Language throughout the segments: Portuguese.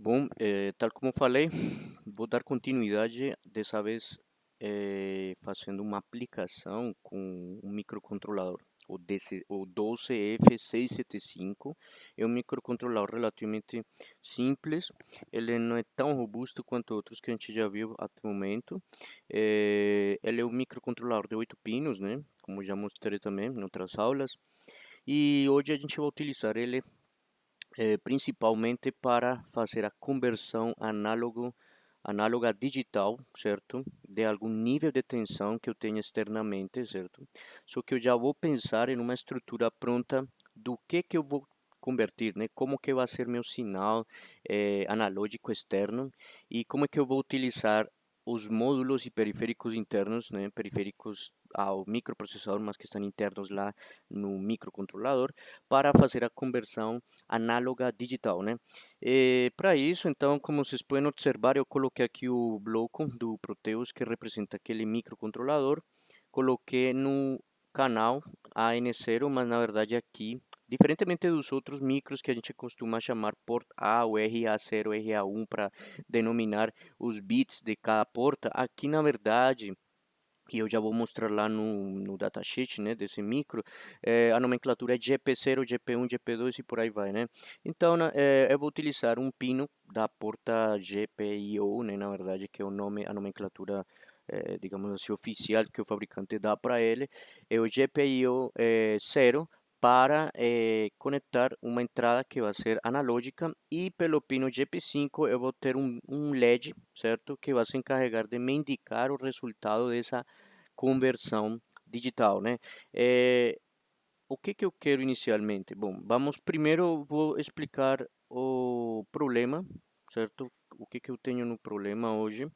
Bom, tal como falei, vou dar continuidade dessa vez fazendo uma aplicação com um microcontrolador. O 12F675 é um microcontrolador relativamente simples, ele não é tão robusto quanto outros que a gente já viu até o momento. Ele é um microcontrolador de 8 pinos, né? Como já mostrei também em outras aulas. E hoje a gente vai utilizar ele principalmente para fazer a conversão análoga a digital, certo? De algum nível de tensão que eu tenho externamente, certo? Só que eu já vou pensar em uma estrutura pronta do que eu vou converter, né? Como que vai ser meu sinal analógico externo e como é que eu vou utilizar os módulos e periféricos internos, né? Periféricos ao microprocessador, mas que estão internos lá no microcontrolador, para fazer a conversão análoga digital, né? Para isso, então, como vocês podem observar, eu coloquei aqui o bloco do Proteus que representa aquele microcontrolador, coloquei no canal AN0, mas na verdade aqui, diferentemente dos outros micros que a gente costuma chamar port A ou RA0, RA1 para denominar os bits de cada porta, aqui na verdade e eu já vou mostrar lá no datasheet, né, desse micro, a nomenclatura é GP0, GP1, GP2 e por aí vai, né? Então, eu vou utilizar um pino da porta GPIO, né, na verdade, que é o nome, a nomenclatura, digamos assim, oficial que o fabricante dá para ele, é o GPIO 0, para conectar uma entrada que vai ser analógica e pelo pino GP5 eu vou ter um LED, certo? Que vai se encarregar de me indicar o resultado dessa conversão digital, né? O que eu quero inicialmente? Bom, vamos primeiro vou explicar o problema, certo? O que eu tenho no problema hoje?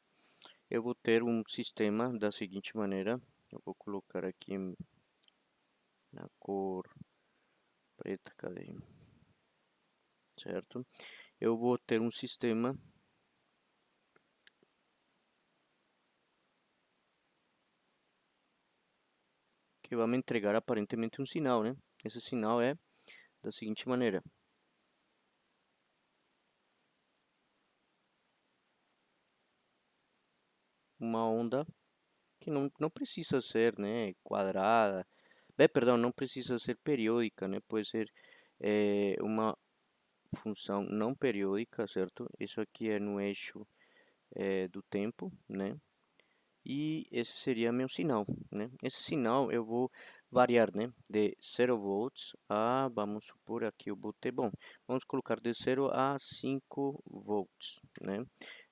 Eu vou ter um sistema da seguinte maneira. Eu vou colocar aqui na cor preta, cadê? Certo? Eu vou ter um sistema que vai me entregar aparentemente um sinal, né? Esse sinal é da seguinte maneira. Uma onda que não precisa ser, né, quadrada, perdão, não precisa ser periódica, né, pode ser uma função não periódica, certo? Isso aqui é no eixo do tempo, né? E esse seria meu sinal, né? Esse sinal eu vou variar, né? De 0 volts a, vamos supor, aqui eu botei, bom, vamos colocar de 0 a 5 volts, né?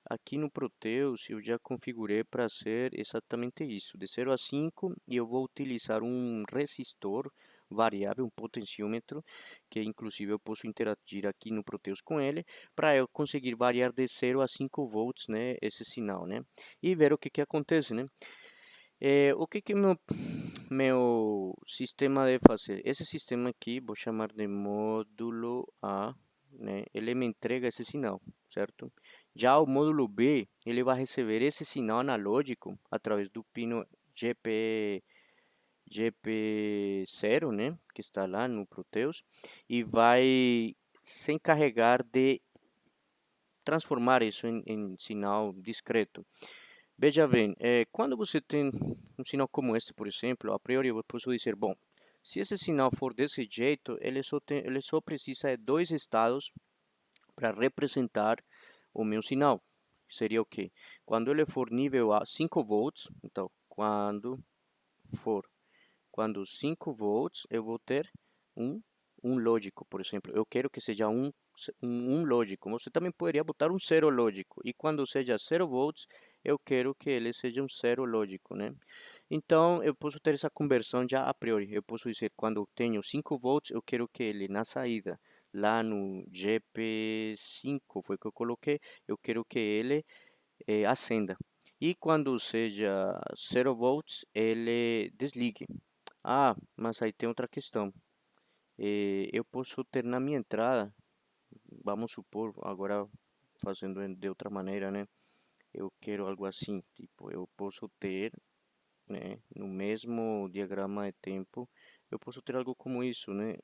Aqui no Proteus eu já configurei para ser exatamente isso, de 0 a 5, e eu vou utilizar um resistor variável, um potenciômetro, que inclusive eu posso interagir aqui no Proteus com ele, para eu conseguir variar de 0 a 5 volts, né, esse sinal, né? E ver o que acontece, né? O que meu sistema deve fazer? Esse sistema aqui, vou chamar de módulo A, né? Ele me entrega esse sinal, certo? Já o módulo B, ele vai receber esse sinal analógico através do pino GP0, né? Que está lá no Proteus, e vai se encarregar de transformar isso em sinal discreto. Veja bem, quando você tem um sinal como este, por exemplo, a priori eu posso dizer, bom, se esse sinal for desse jeito, ele só precisa de dois estados para representar o meu sinal. Seria o quê? Quando ele for nível a 5 volts, então, for, quando 5 volts, eu vou ter um, um lógico, por exemplo. Eu quero que seja um lógico. Você também poderia botar um zero lógico. E quando seja 0 volts, eu quero que ele seja um zero lógico, né? Então, eu posso ter essa conversão já a priori. Eu posso dizer, quando eu tenho 5 volts, eu quero que ele na saída, lá no GP5, foi que eu coloquei, eu quero que ele acenda. E quando seja 0 volts, ele desligue. Ah, mas aí tem outra questão. Eu posso ter na minha entrada, vamos supor, agora fazendo de outra maneira, né? Eu quero algo assim, tipo, eu posso ter, né, no mesmo diagrama de tempo, eu posso ter algo como isso, né?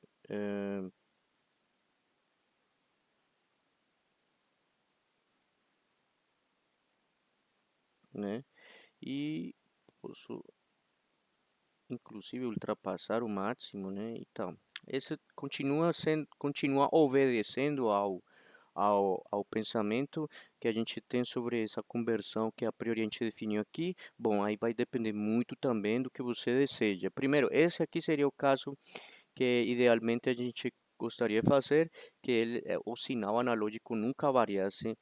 né? E posso inclusive ultrapassar o máximo, né? Então, esse continua obedecendo ao pensamento que a gente tem sobre essa conversão que a priori a gente definiu aqui. Bom, aí vai depender muito também do que você deseja. Primeiro, esse aqui seria o caso que idealmente a gente gostaria de fazer, que o sinal analógico nunca variasse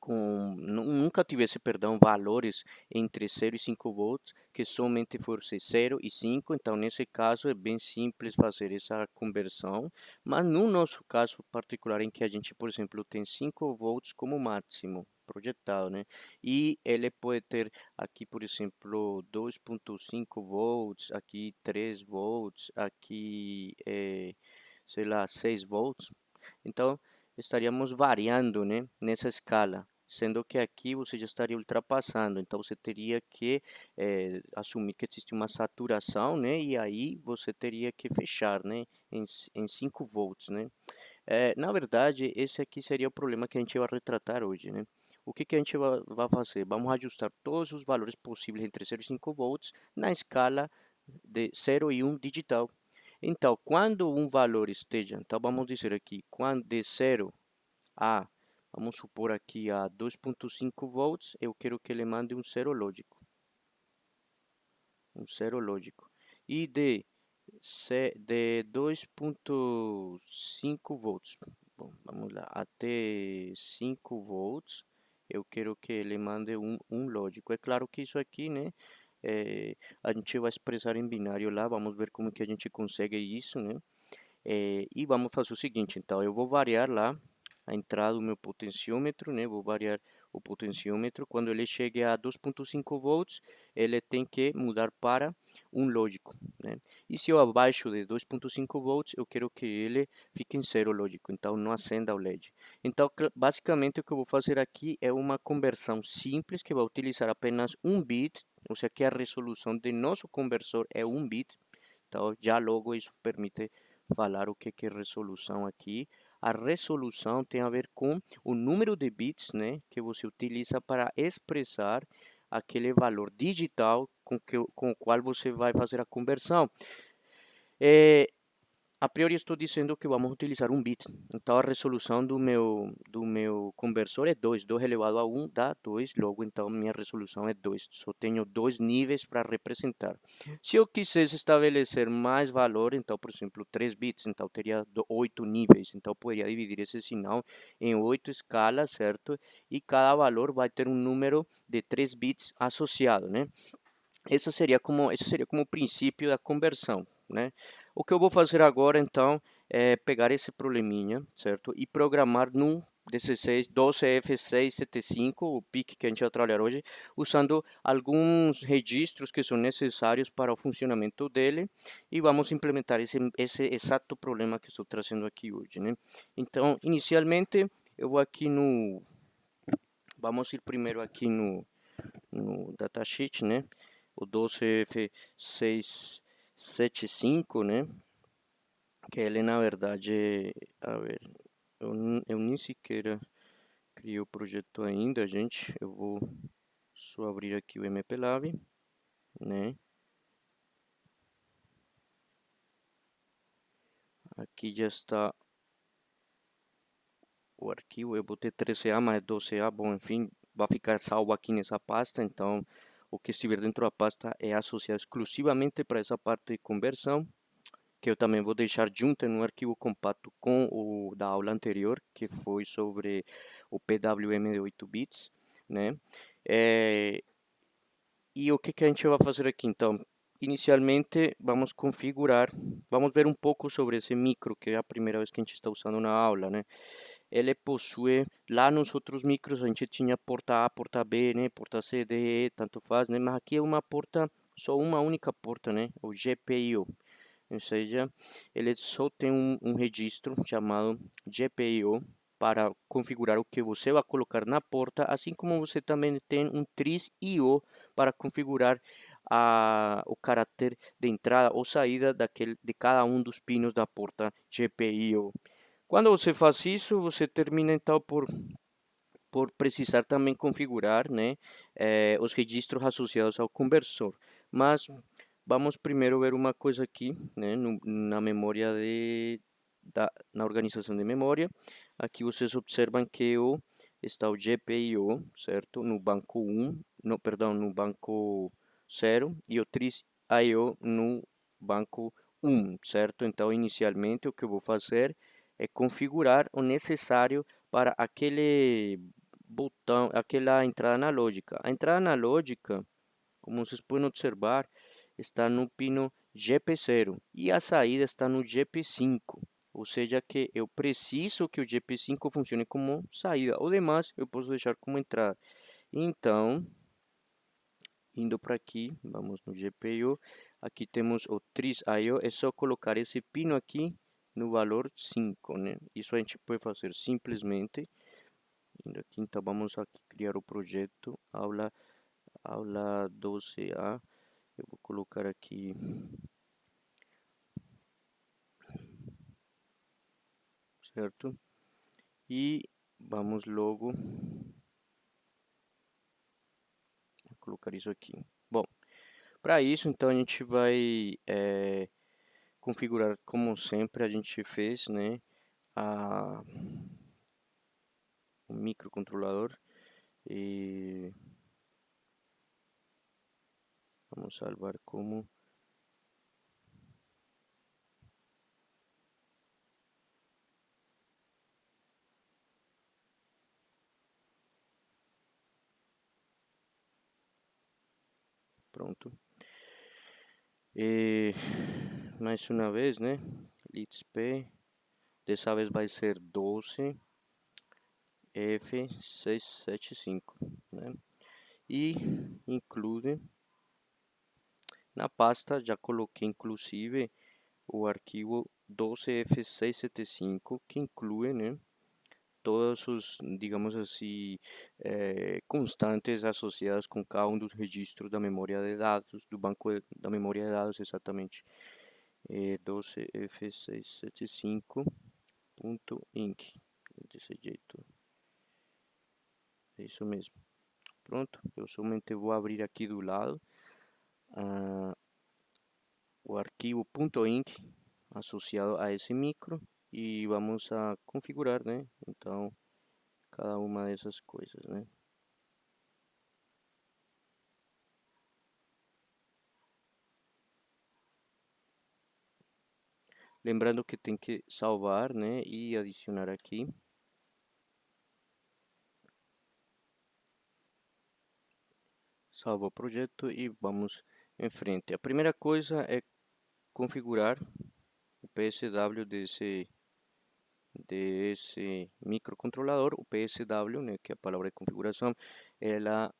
nunca tivesse, perdão, valores entre 0 e 5 volts, que somente fosse 0 e 5. Então, nesse caso, é bem simples fazer essa conversão. Mas no nosso caso particular, em que a gente, por exemplo, tem 5 volts como máximo projetado, né? E ele pode ter aqui, por exemplo, 2,5 volts, aqui 3 volts, aqui, sei lá, 6 volts. Então, estaríamos variando, né, nessa escala, sendo que aqui você já estaria ultrapassando, então você teria que assumir que existe uma saturação, né, e aí você teria que fechar, né, em 5 volts, né. Na verdade, esse aqui seria o problema que a gente vai retratar hoje, né. O que que a gente vai fazer? Vamos ajustar todos os valores possíveis entre 0 e 5 volts na escala de 0 e 1 digital. Então, quando um valor esteja, então vamos dizer aqui, quando de 0 a, vamos supor aqui a 2,5 volts, eu quero que ele mande um zero lógico. E de 2,5 volts, bom, vamos lá, até 5 volts, eu quero que ele mande um lógico. É claro que isso aqui, né, a gente vai expressar em binário lá, vamos ver como que a gente consegue isso, né? E vamos fazer o seguinte, então eu vou variar lá a entrada do meu potenciômetro, né? Vou variar o potenciômetro. Quando ele chegue a 2,5 volts, ele tem que mudar para um lógico, né? E se eu abaixo de 2,5 volts, eu quero que ele fique em zero lógico, então não acenda o LED. Então, basicamente o que eu vou fazer aqui é uma conversão simples que vai utilizar apenas um bit, ou seja, que a resolução de nosso conversor é um bit. Então, já logo isso permite falar o que é resolução aqui. A resolução tem a ver com o número de bits, né, que você utiliza para expressar aquele valor digital com o qual você vai fazer a conversão. É, a priori estou dizendo que vamos utilizar um bit. Então a resolução do meu conversor é 2. 2 elevado a 1 dá 2. Logo, então, minha resolução é 2. Só tenho dois níveis para representar. Se eu quisesse estabelecer mais valor, então, por exemplo, 3 bits, então teria 8 níveis. Então, poderia dividir esse sinal em 8 escalas, certo? E cada valor vai ter um número de 3 bits associado, né? Esse seria como o princípio da conversão, né? O que eu vou fazer agora, então, é pegar esse probleminha, certo? E programar num DCC 12F675, o PIC que a gente vai trabalhar hoje, usando alguns registros que são necessários para o funcionamento dele, e vamos implementar esse exato problema que estou trazendo aqui hoje, né? Então, inicialmente, eu vou aqui vamos ir primeiro aqui no datasheet, né? O 12F675, né? Que ele, na verdade, a ver, eu nem sequer criei o projeto ainda, gente. Eu vou só abrir aqui o MPLAB, né? Aqui já está o arquivo. Eu botei 13A, mas é 12A. Bom, enfim, vai ficar salvo aqui nessa pasta. Então, o que estiver dentro da pasta é associado exclusivamente para essa parte de conversão, que eu também vou deixar junto no arquivo compacto com o da aula anterior, que foi sobre o PWM de 8 bits, né? E o que que a gente vai fazer aqui, então? Inicialmente, vamos ver um pouco sobre esse micro, que é a primeira vez que a gente está usando na aula, né? Ele possui, lá nos outros micros a gente tinha porta A, porta B, né? Porta C, D, E, tanto faz, né? Mas aqui é uma porta, só uma única porta, né? O GPIO. Ou seja, ele só tem um registro chamado GPIO para configurar o que você vai colocar na porta, assim como você também tem um tris IO para configurar o caráter de entrada ou saída de cada um dos pinos da porta GPIO. Quando você faz isso, você termina então por por precisar também configurar, né, os registros associados ao conversor. Mas vamos primeiro ver uma coisa aqui, né, na memória na organização de memória. Aqui vocês observam que está o GPIO, certo? No banco 1, no, perdão, no banco 0 e o TRIS-IO no banco 1, certo? Então, inicialmente, o que eu vou fazer é configurar o necessário para aquele botão, aquela entrada analógica. A entrada analógica, como vocês podem observar, está no pino GP0 e a saída está no GP5. Ou seja, que eu preciso que o GP5 funcione como saída. O demais eu posso deixar como entrada. Então, indo para aqui, vamos no GPIO. Aqui temos o TRIS-IO. É só colocar esse pino aqui no valor 5, né? Isso a gente pode fazer simplesmente. Indo aqui, então vamos aqui criar o projeto aula 12A. Eu vou colocar aqui, certo? E vamos logo colocar isso aqui. Bom, para isso, então a gente vai configurar como sempre a gente fez, né? A, o microcontrolador e vamos salvar como pronto. E mais uma vez, né? LitsP, dessa vez vai ser 12 F675, né? E include na pasta, já coloquei inclusive o arquivo 12F675 que inclui, né, todos os, digamos assim, constantes associadas com cada um dos registros da memória de dados, do banco da memória de dados exatamente. 12F675.inc, desse jeito, é isso mesmo. Pronto, eu somente vou abrir aqui do lado o arquivo .inc associado a esse micro e vamos a configurar, né? Então, cada uma dessas coisas, né? Lembrando que tem que salvar, né? E adicionar aqui. Salva o projeto e vamos em frente. A primeira coisa é configurar o PSW desse microcontrolador. O PSW, né, que é a palavra de configuração, ela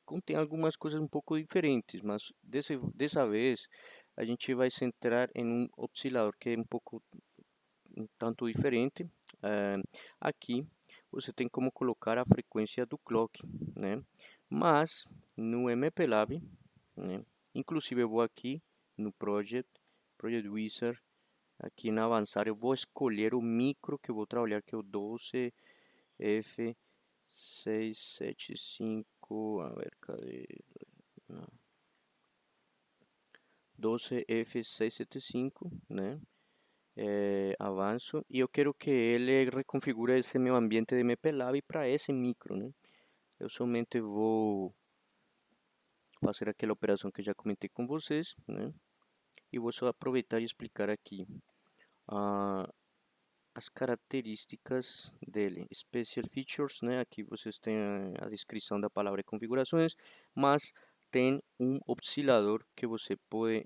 contém algumas coisas um pouco diferentes, mas dessa vez a gente vai centrar em um oscilador que é um tanto diferente. Aqui você tem como colocar a frequência do clock, né? Mas no MPLAB, né? Inclusive eu vou aqui no Project Wizard, aqui na avançar eu vou escolher o micro que eu vou trabalhar, que é o 12F675, a ver, cadê? 12F675, né? Avanço e eu quero que ele reconfigure esse meu ambiente de MPLAB para esse micro, né? Eu somente vou fazer aquela operação que já comentei com vocês, né? E vou só aproveitar e explicar aqui as características dele, Special Features, né? Aqui vocês têm a descrição da palavra configurações, mas tem um oscilador que você pode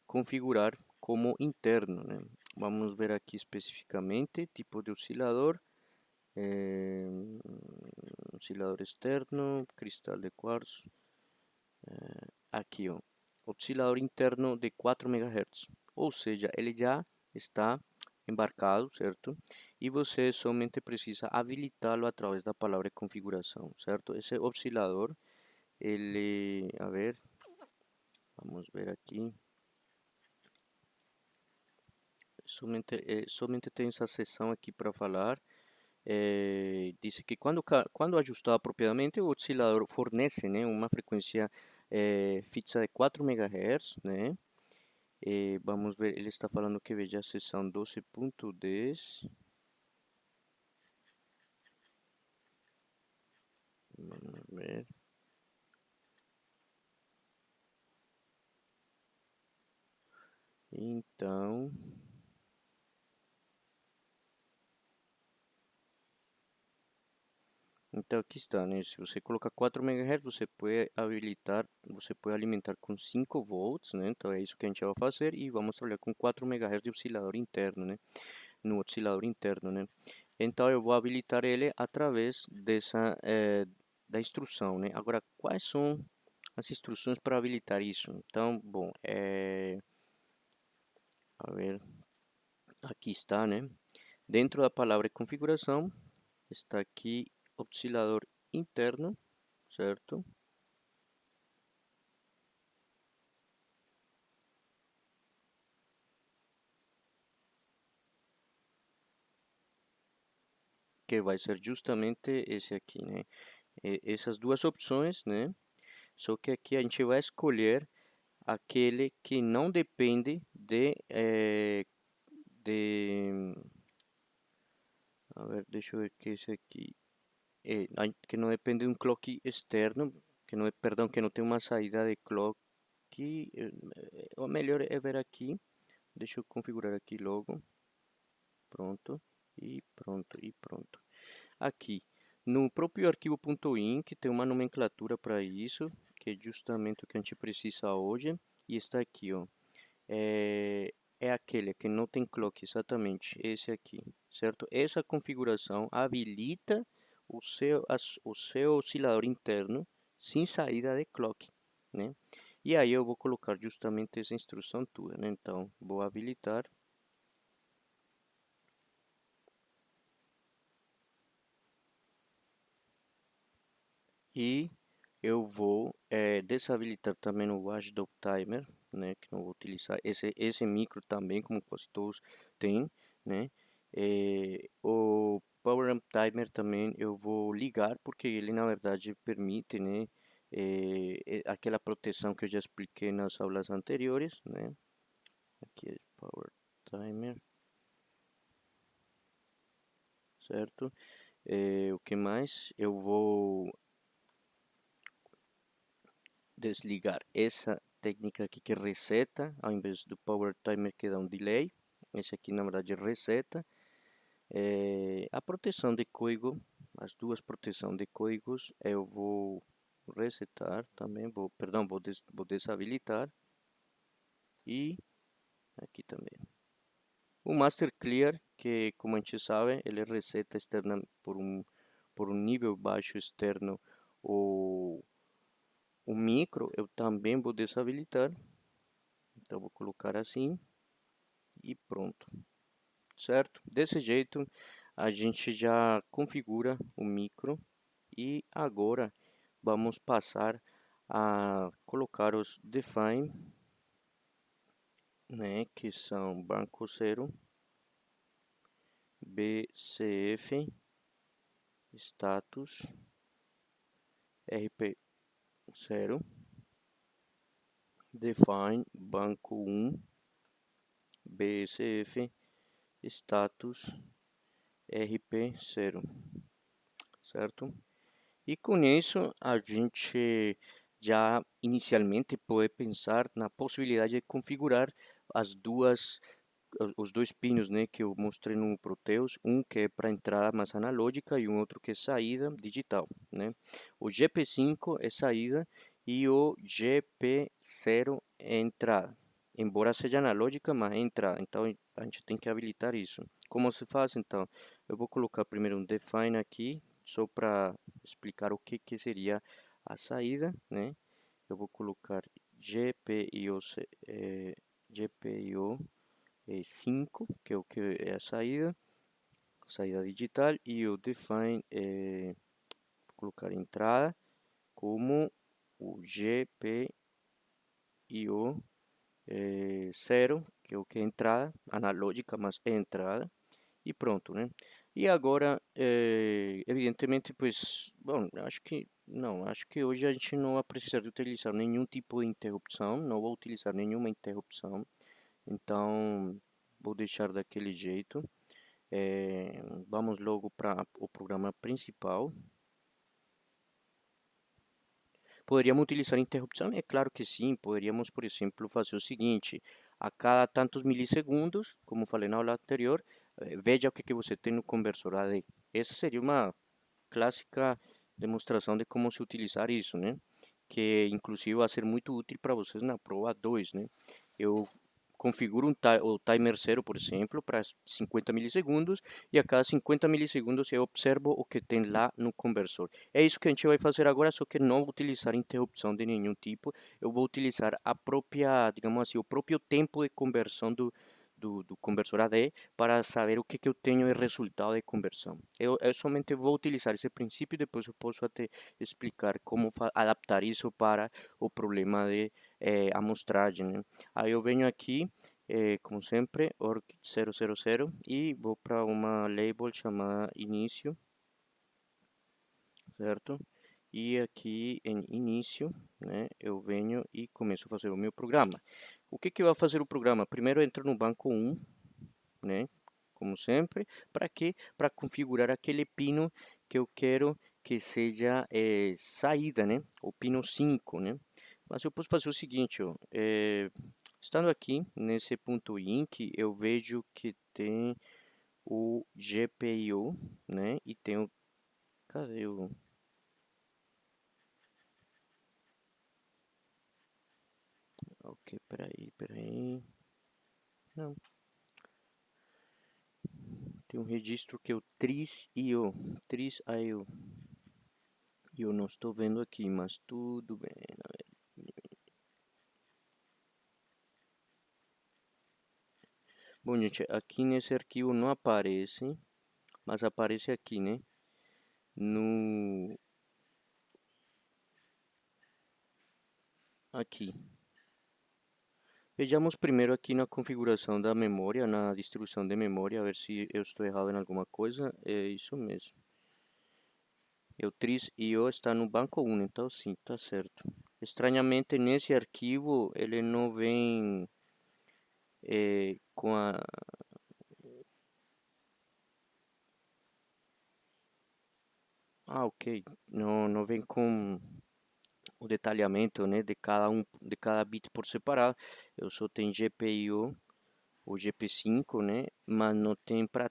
configurar como interno, né? Vamos ver aqui especificamente tipo de oscilador, oscilador externo, cristal de cuarzo, aqui ó, oscilador interno de 4 MHz, ou seja, ele já está embarcado, certo? E você somente precisa habilitá-lo através da palavra configuração, certo? Esse oscilador, ele, a ver, vamos ver aqui, somente tem essa seção aqui para falar. Diz que quando ajustado apropriadamente, o oscilador fornece, né, uma frequência fixa de 4 MHz, né? Vamos ver, ele está falando que veja a seção 12.10. Vamos ver. Então, aqui está, né? Se você colocar 4 MHz, você pode alimentar com 5 volts, né? Então é isso que a gente vai fazer e vamos trabalhar com 4 MHz de oscilador interno, né? No oscilador interno, né? Então eu vou habilitar ele através da instrução, né? Agora, quais são as instruções para habilitar isso? Então, bom, a ver, aqui está, né? Dentro da palavra configuração, está aqui oscilador interno, certo? Que vai ser justamente esse aqui, né? Essas duas opções, né? Só que aqui a gente vai escolher aquele que não depende de, a ver, deixa eu ver que esse aqui, que não depende de um clock externo, que não, perdão, que não tem uma saída de clock, ou melhor é ver aqui, deixa eu configurar aqui logo, pronto, e pronto, e pronto. Aqui, no próprio arquivo.inc tem uma nomenclatura para isso, que é justamente o que a gente precisa hoje, e está aqui, ó. É aquele que não tem clock, exatamente, esse aqui, certo? Essa configuração habilita o seu oscilador interno sem saída de clock, né? E aí eu vou colocar justamente essa instrução toda, né? Então, vou habilitar e eu vou desabilitar também o Watchdog Timer, né, que não vou utilizar. Esse micro também, como quase todos têm, né. O Power Amp Timer também eu vou ligar, porque ele na verdade permite, né, aquela proteção que eu já expliquei nas aulas anteriores, né. Aqui é Power Timer, certo? O que mais? Eu vou desligar essa técnica aqui que reseta, ao invés do Power Timer que dá um delay. Esse aqui na verdade reseta. A proteção de código, as duas proteções de códigos, eu vou resetar também, perdão, vou desabilitar. E aqui também. O Master Clear, que como a gente sabe, ele reseta externa por um nível baixo externo o micro, eu também vou desabilitar. Então vou colocar assim e pronto, certo? Desse jeito a gente já configura o micro e agora vamos passar a colocar os define, né, que são banco 0, BCF, status, RP0, define banco 1, BCF, status, RP0, certo? E com isso, a gente já inicialmente pode pensar na possibilidade de configurar as duas, os dois pinos, né, que eu mostrei no Proteus, um que é para entrada mais analógica e um outro que é saída digital, né? O GP5 é saída e o GP0 é entrada. Embora seja analógica, mas é entrada. Então a gente tem que habilitar isso. Como se faz então? Eu vou colocar primeiro um define aqui, só para explicar o que seria a saída, né? Eu vou colocar GPIO, GPIO 5, que é o que é a saída digital, e o define, vou colocar entrada como o GPIO 0, que é o que é entrada, analógica, mas é entrada, e pronto, né? E agora, evidentemente, pois, bom, acho que não, acho que hoje a gente não vai precisar de utilizar nenhum tipo de interrupção, não vou utilizar nenhuma interrupção, então vou deixar daquele jeito. Vamos logo para o programa principal. Poderíamos utilizar interrupção? É claro que sim. Poderíamos, por exemplo, fazer o seguinte: a cada tantos milissegundos, como falei na aula anterior, veja o que você tem no conversor AD. Essa seria uma clássica demonstração de como se utilizar isso, né? Que inclusive vai ser muito útil para vocês na prova 2, né? Eu configuro o timer zero, por exemplo, para 50 milissegundos e a cada 50 milissegundos eu observo o que tem lá no conversor. É isso que a gente vai fazer agora, só que não vou utilizar interrupção de nenhum tipo. Eu vou utilizar a própria, digamos assim, o próprio tempo de conversão do conversor AD para saber o que eu tenho de resultado de conversão. Eu somente vou utilizar esse princípio e depois eu posso até explicar como adaptar isso para o problema de amostragem, né? Aí eu venho aqui, como sempre, org 000 e vou para uma label chamada início, certo? E aqui em início, né, eu venho e começo a fazer o meu programa. O que que vai fazer o programa? Primeiro eu entro no banco 1, né? Como sempre, para quê? Para configurar aquele pino que eu quero que seja saída, né? O pino 5, né? Mas eu posso fazer o seguinte, ó, estando aqui nesse ponto inc, eu vejo que tem o GPIO, né? E tem o, cadê o, ok, peraí, não, tem um registro que é o tris.io, tris.io, e eu não estou vendo aqui, mas tudo bem. Bom, gente, aqui nesse arquivo não aparece, mas aparece aqui, né? No aqui. Vejamos primeiro aqui na configuração da memória, na distribuição de memória, a ver se eu estou errado em alguma coisa. É isso mesmo. O tris.io está no banco 1, então sim, está certo. Estranhamente, nesse arquivo, ele não vem com a... Ah, ok. Não vem com o detalhamento, né, de cada bit por separado. Eu só tenho GPIO ou GP5, né, mas não tem para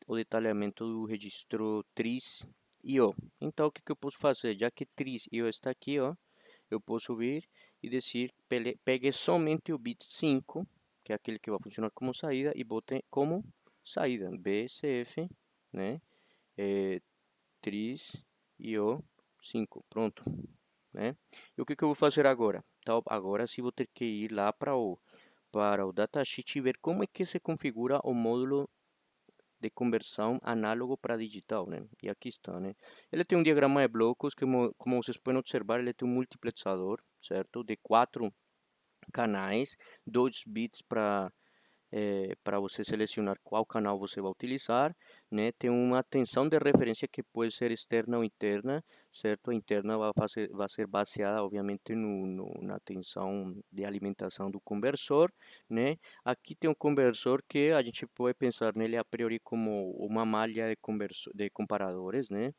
o detalhamento do registro tris.io. Então, o que que eu posso fazer? Já que tris.io está aqui, ó, eu posso vir e dizer, pegue somente o bit 5, que é aquele que vai funcionar como saída, e bote como saída, BCF, né, é, tris.io 5, pronto, né? E o que que eu vou fazer agora? Então, agora sim vou ter que ir lá para o datasheet e ver como é que se configura o módulo de conversão análogo para digital, né? E aqui está, né? Ele tem um diagrama de blocos que, como vocês podem observar, ele tem um multiplexador, certo? De 4 canais, 2 bits para você selecionar qual canal você vai utilizar, né? Tem uma tensão de referência que pode ser externa ou interna, certo? A interna vai ser baseada, obviamente, na tensão de alimentação do conversor, né? Aqui tem um conversor que a gente pode pensar nele a priori como uma malha de comparadores, né?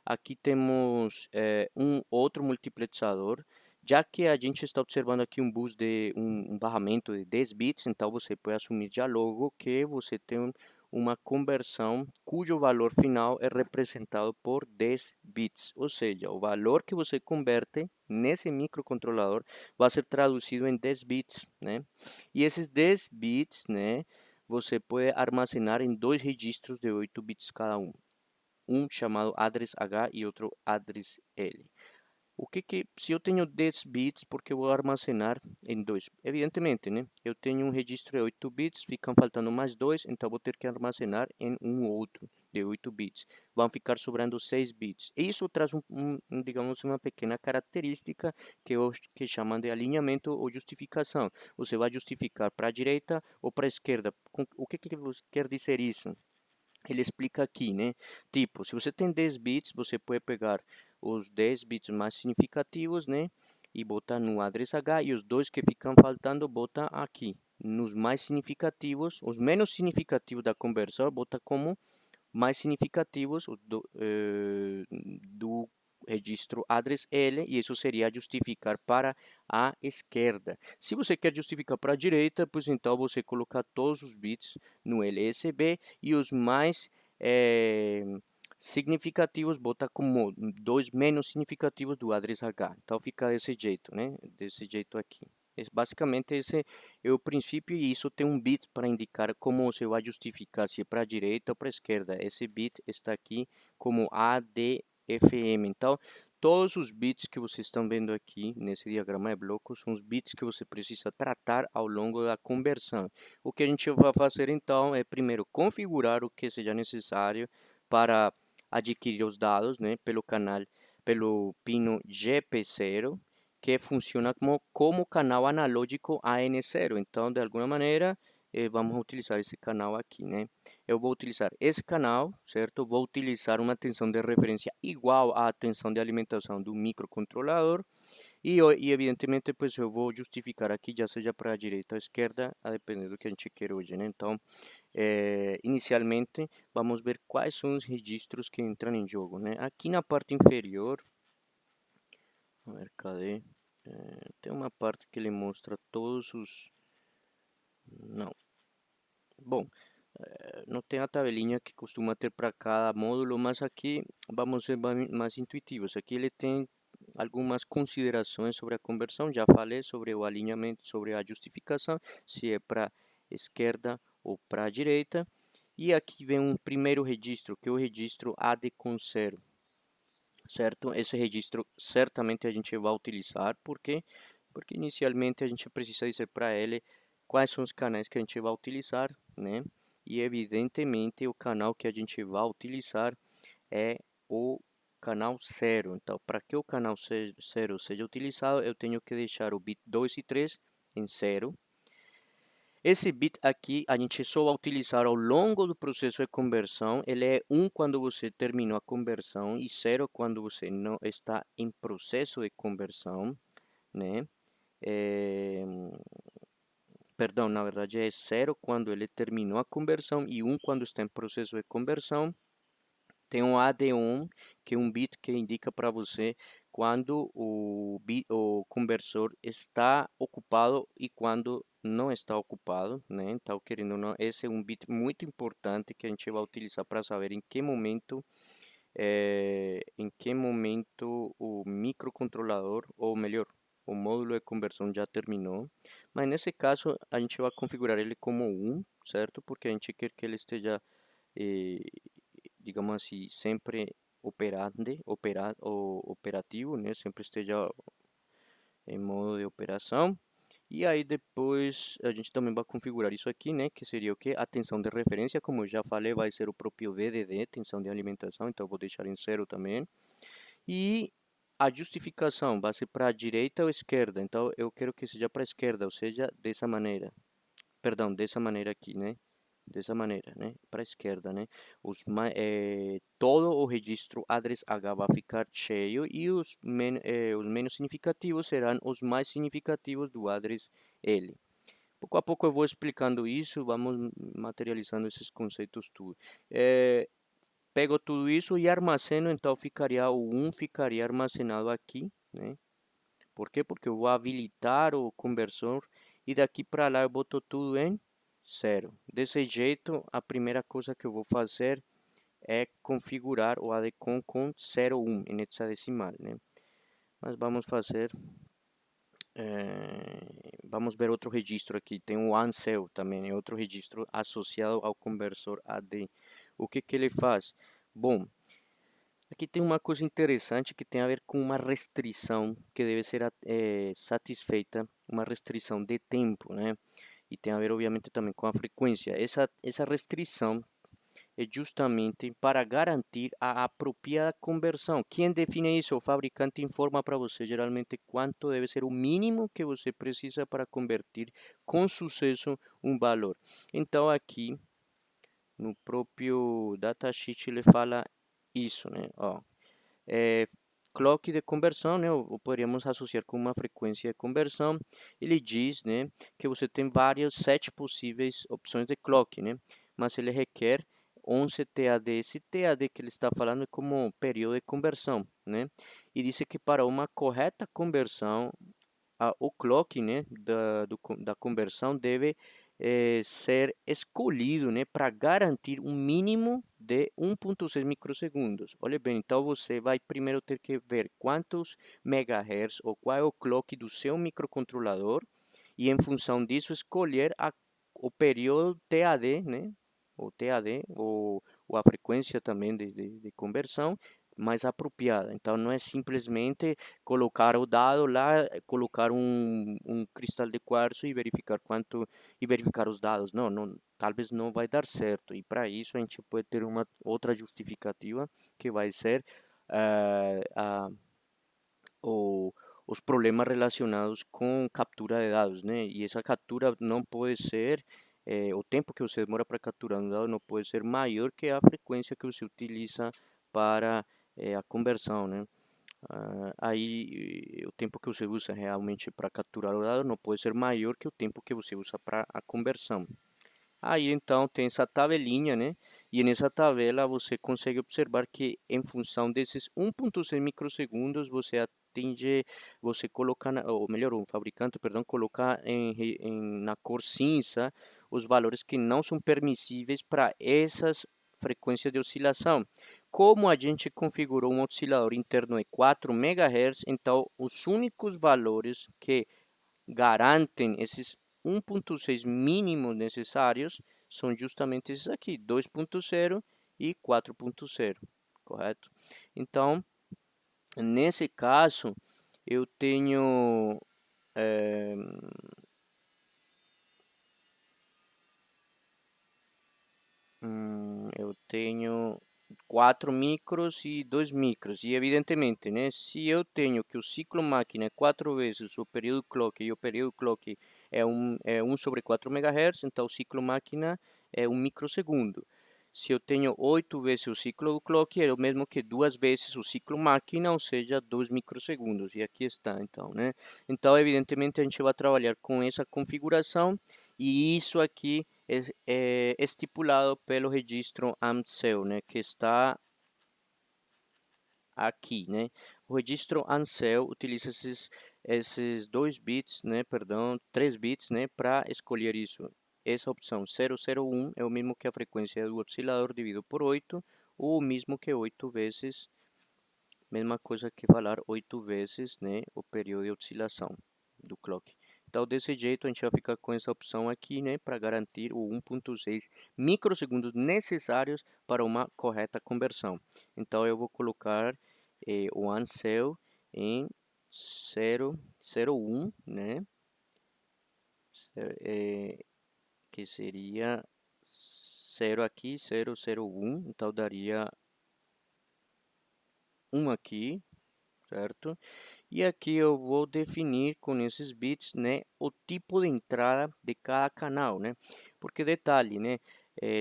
Aqui temos um outro multiplexador, já que a gente está observando aqui um bus de um barramento de 10 bits, então você pode assumir já logo que você tem uma conversão cujo valor final é representado por 10 bits, ou seja, o valor que você converte nesse microcontrolador vai ser traduzido em 10 bits, né? E esses 10 bits, né, você pode armazenar em dois registros de 8 bits cada um chamado address H e outro address L. O que que, se eu tenho 10 bits, porque eu vou armazenar em dois? Evidentemente, né? Eu tenho um registro de 8 bits, ficam faltando mais dois, então vou ter que armazenar em um outro de 8 bits. Vão ficar sobrando 6 bits. E isso traz digamos, uma pequena característica que chamam de alinhamento ou justificação. Você vai justificar para a direita ou para a esquerda. O que que quer dizer isso? ele explica aqui, né? Tipo, se você tem 10 bits, você pode pegar os 10 bits mais significativos, né? E botar no address H e os dois que ficam faltando, bota aqui. Nos mais significativos, os menos significativos da conversão, bota como mais significativos do registro address L, e isso seria justificar para a esquerda. Se você quer justificar para a direita, pois então você coloca todos os bits no LSB e os mais significativos bota como dois menos significativos do address H. Então fica desse jeito, né? Desse jeito aqui. Basicamente esse é o princípio e isso tem um bit para indicar como você vai justificar se é para a direita ou para a esquerda. Esse bit está aqui como ADFM. Então, todos os bits que vocês estão vendo aqui nesse diagrama de blocos são os bits que você precisa tratar ao longo da conversão. O que a gente vai fazer então é primeiro configurar o que seja necessário para adquirir os dados, né, pelo canal, pelo pino GP0, que funciona como canal analógico AN0. Então, de alguma maneira, vamos utilizar esse canal aqui, né? Eu vou utilizar esse canal, certo? Vou utilizar uma tensão de referência igual à tensão de alimentação do microcontrolador. E evidentemente, pues eu vou justificar aqui, já seja para a direita ou a esquerda, a depender do que a gente quer hoje, né? Então, inicialmente, vamos ver quais são os registros que entram em jogo, né? Aqui na parte inferior, a ver, cadê? Tem uma parte que ele mostra todos os... Não. Bom, não tem a tabelinha que costuma ter para cada módulo, mas aqui vamos ser mais intuitivos. Aqui ele tem algumas considerações sobre a conversão. Já falei sobre o alinhamento, sobre a justificação, se é para esquerda ou para a direita. E aqui vem um primeiro registro, que é o registro AD com 0. Certo? Esse registro certamente a gente vai utilizar, por quê? Porque inicialmente a gente precisa dizer para ele quais são os canais que a gente vai utilizar, né? E evidentemente o canal que a gente vai utilizar é o canal 0. Então, para que o canal 0 seja utilizado, eu tenho que deixar o bit 2 e 3 em 0. Esse bit aqui a gente só vai utilizar ao longo do processo de conversão. Ele é 1 quando você terminou a conversão e 0 quando você não está em processo de conversão, né? É, perdão, na verdade é 0 quando ele terminou a conversão e 1 quando está em processo de conversão. Tem um AD1, que é um bit que indica para você quando o conversor está ocupado e quando não está ocupado, né? Então, querendo ou não, esse é um bit muito importante que a gente vai utilizar para saber em que momento o microcontrolador, ou melhor, o módulo de conversão já terminou. Mas nesse caso, a gente vai configurar ele como 1, certo? Porque a gente quer que ele esteja eh, digamos assim, sempre operativo, né? Sempre esteja em modo de operação. E aí depois a gente também vai configurar isso aqui, né? Que seria o que? A tensão de referência, como eu já falei, vai ser o próprio VDD, tensão de alimentação, então eu vou deixar em 0 também. E a justificação vai ser para a direita ou esquerda, então eu quero que seja para a esquerda, ou seja, dessa maneira. Perdão, dessa maneira aqui, né? Dessa maneira, né? Para a esquerda, né? Todo o registro address H vai ficar cheio e os menos significativos serão os mais significativos do address L. Pouco a pouco eu vou explicando isso, vamos materializando esses conceitos tudo. Pego tudo isso e armazeno, então ficaria o 1 ficaria armazenado aqui, né? Por quê? Porque eu vou habilitar o conversor e daqui para lá eu boto tudo em 0. Desse jeito, a primeira coisa que eu vou fazer é configurar o ADCOM com 01 em hexadecimal, né? Mas vamos fazer, vamos ver outro registro aqui. Tem o ANSEL também, é outro registro associado ao conversor AD. O que que ele faz? Bom, aqui tem uma coisa interessante que tem a ver com uma restrição que deve ser satisfeita, uma restrição de tempo, né? E tem a ver, obviamente, também com a frequência. Essa restrição é justamente para garantir a apropriada conversão. Quem define isso? O fabricante informa para você, geralmente, quanto deve ser o mínimo que você precisa para convertir com sucesso um valor. Então, aqui no próprio datasheet ele fala isso, né? Ó, é, clock de conversão, né? Ou poderíamos associar com uma frequência de conversão. Ele diz, né, que você tem várias, 7 possíveis opções de clock, né? Mas ele requer 11 TAD. Esse TAD que ele está falando é como período de conversão, né? E diz que para uma correta conversão, o clock, né, da conversão deve ser escolhido, né, para garantir um mínimo de 1,6 microsegundos. Olha bem, então você vai primeiro ter que ver quantos megahertz ou qual é o clock do seu microcontrolador e em função disso escolher o período TAD, né, o TAD, ou a frequência também de conversão mais apropriada. Então não é simplesmente colocar o dado lá, colocar um cristal de quartzo e verificar quanto e verificar os dados. Não, não, talvez não vai dar certo. E para isso a gente pode ter uma outra justificativa que vai ser eh, a o, os problemas relacionados com captura de dados, né? E essa captura não pode ser, o tempo que você demora para capturar um dado não pode ser maior que a frequência que você utiliza para a conversão, né? Aí o tempo que você usa realmente para capturar o dado não pode ser maior que o tempo que você usa para a conversão. Aí então tem essa tabelinha, né? E nessa tabela você consegue observar que em função desses 1,6 microsegundos você atinge, você coloca, ou melhor, o fabricante, perdão, coloca na cor cinza os valores que não são permissíveis para essas frequências de oscilação. Como a gente configurou um oscilador interno de 4 MHz, então os únicos valores que garantem esses 1,6 mínimos necessários são justamente esses aqui, 2,0 e 4,0, correto? Então, nesse caso, eu tenho eh, eu tenho 4 micros e 2 micros. E evidentemente, né, se eu tenho que o ciclo máquina é 4 vezes o período clock e o período clock é 1 sobre 4 MHz, então o ciclo máquina é 1 microsegundo. Se eu tenho 8 vezes o ciclo do clock, é o mesmo que 2 vezes o ciclo máquina, ou seja, 2 microsegundos. E aqui está, então, né? Então, evidentemente, a gente vai trabalhar com essa configuração e isso aqui é estipulado pelo registro ANSEL, né, que está aqui, né? O registro ANSEL utiliza esses 2 bits, né, perdão, 3 bits, né, para escolher isso. Essa opção 001 é o mesmo que a frequência do oscilador dividido por 8, ou o mesmo que 8 vezes, mesma coisa que falar 8 vezes, né, o período de oscilação do clock. Então, desse jeito, a gente vai ficar com essa opção aqui, né, para garantir o 1,6 microsegundos necessários para uma correta conversão. Então, eu vou colocar o ANSEL em 001, né, que seria 0 aqui, 001, então daria 1 aqui, certo? E aqui eu vou definir com esses bits, né, o tipo de entrada de cada canal, né? Porque detalhe, né,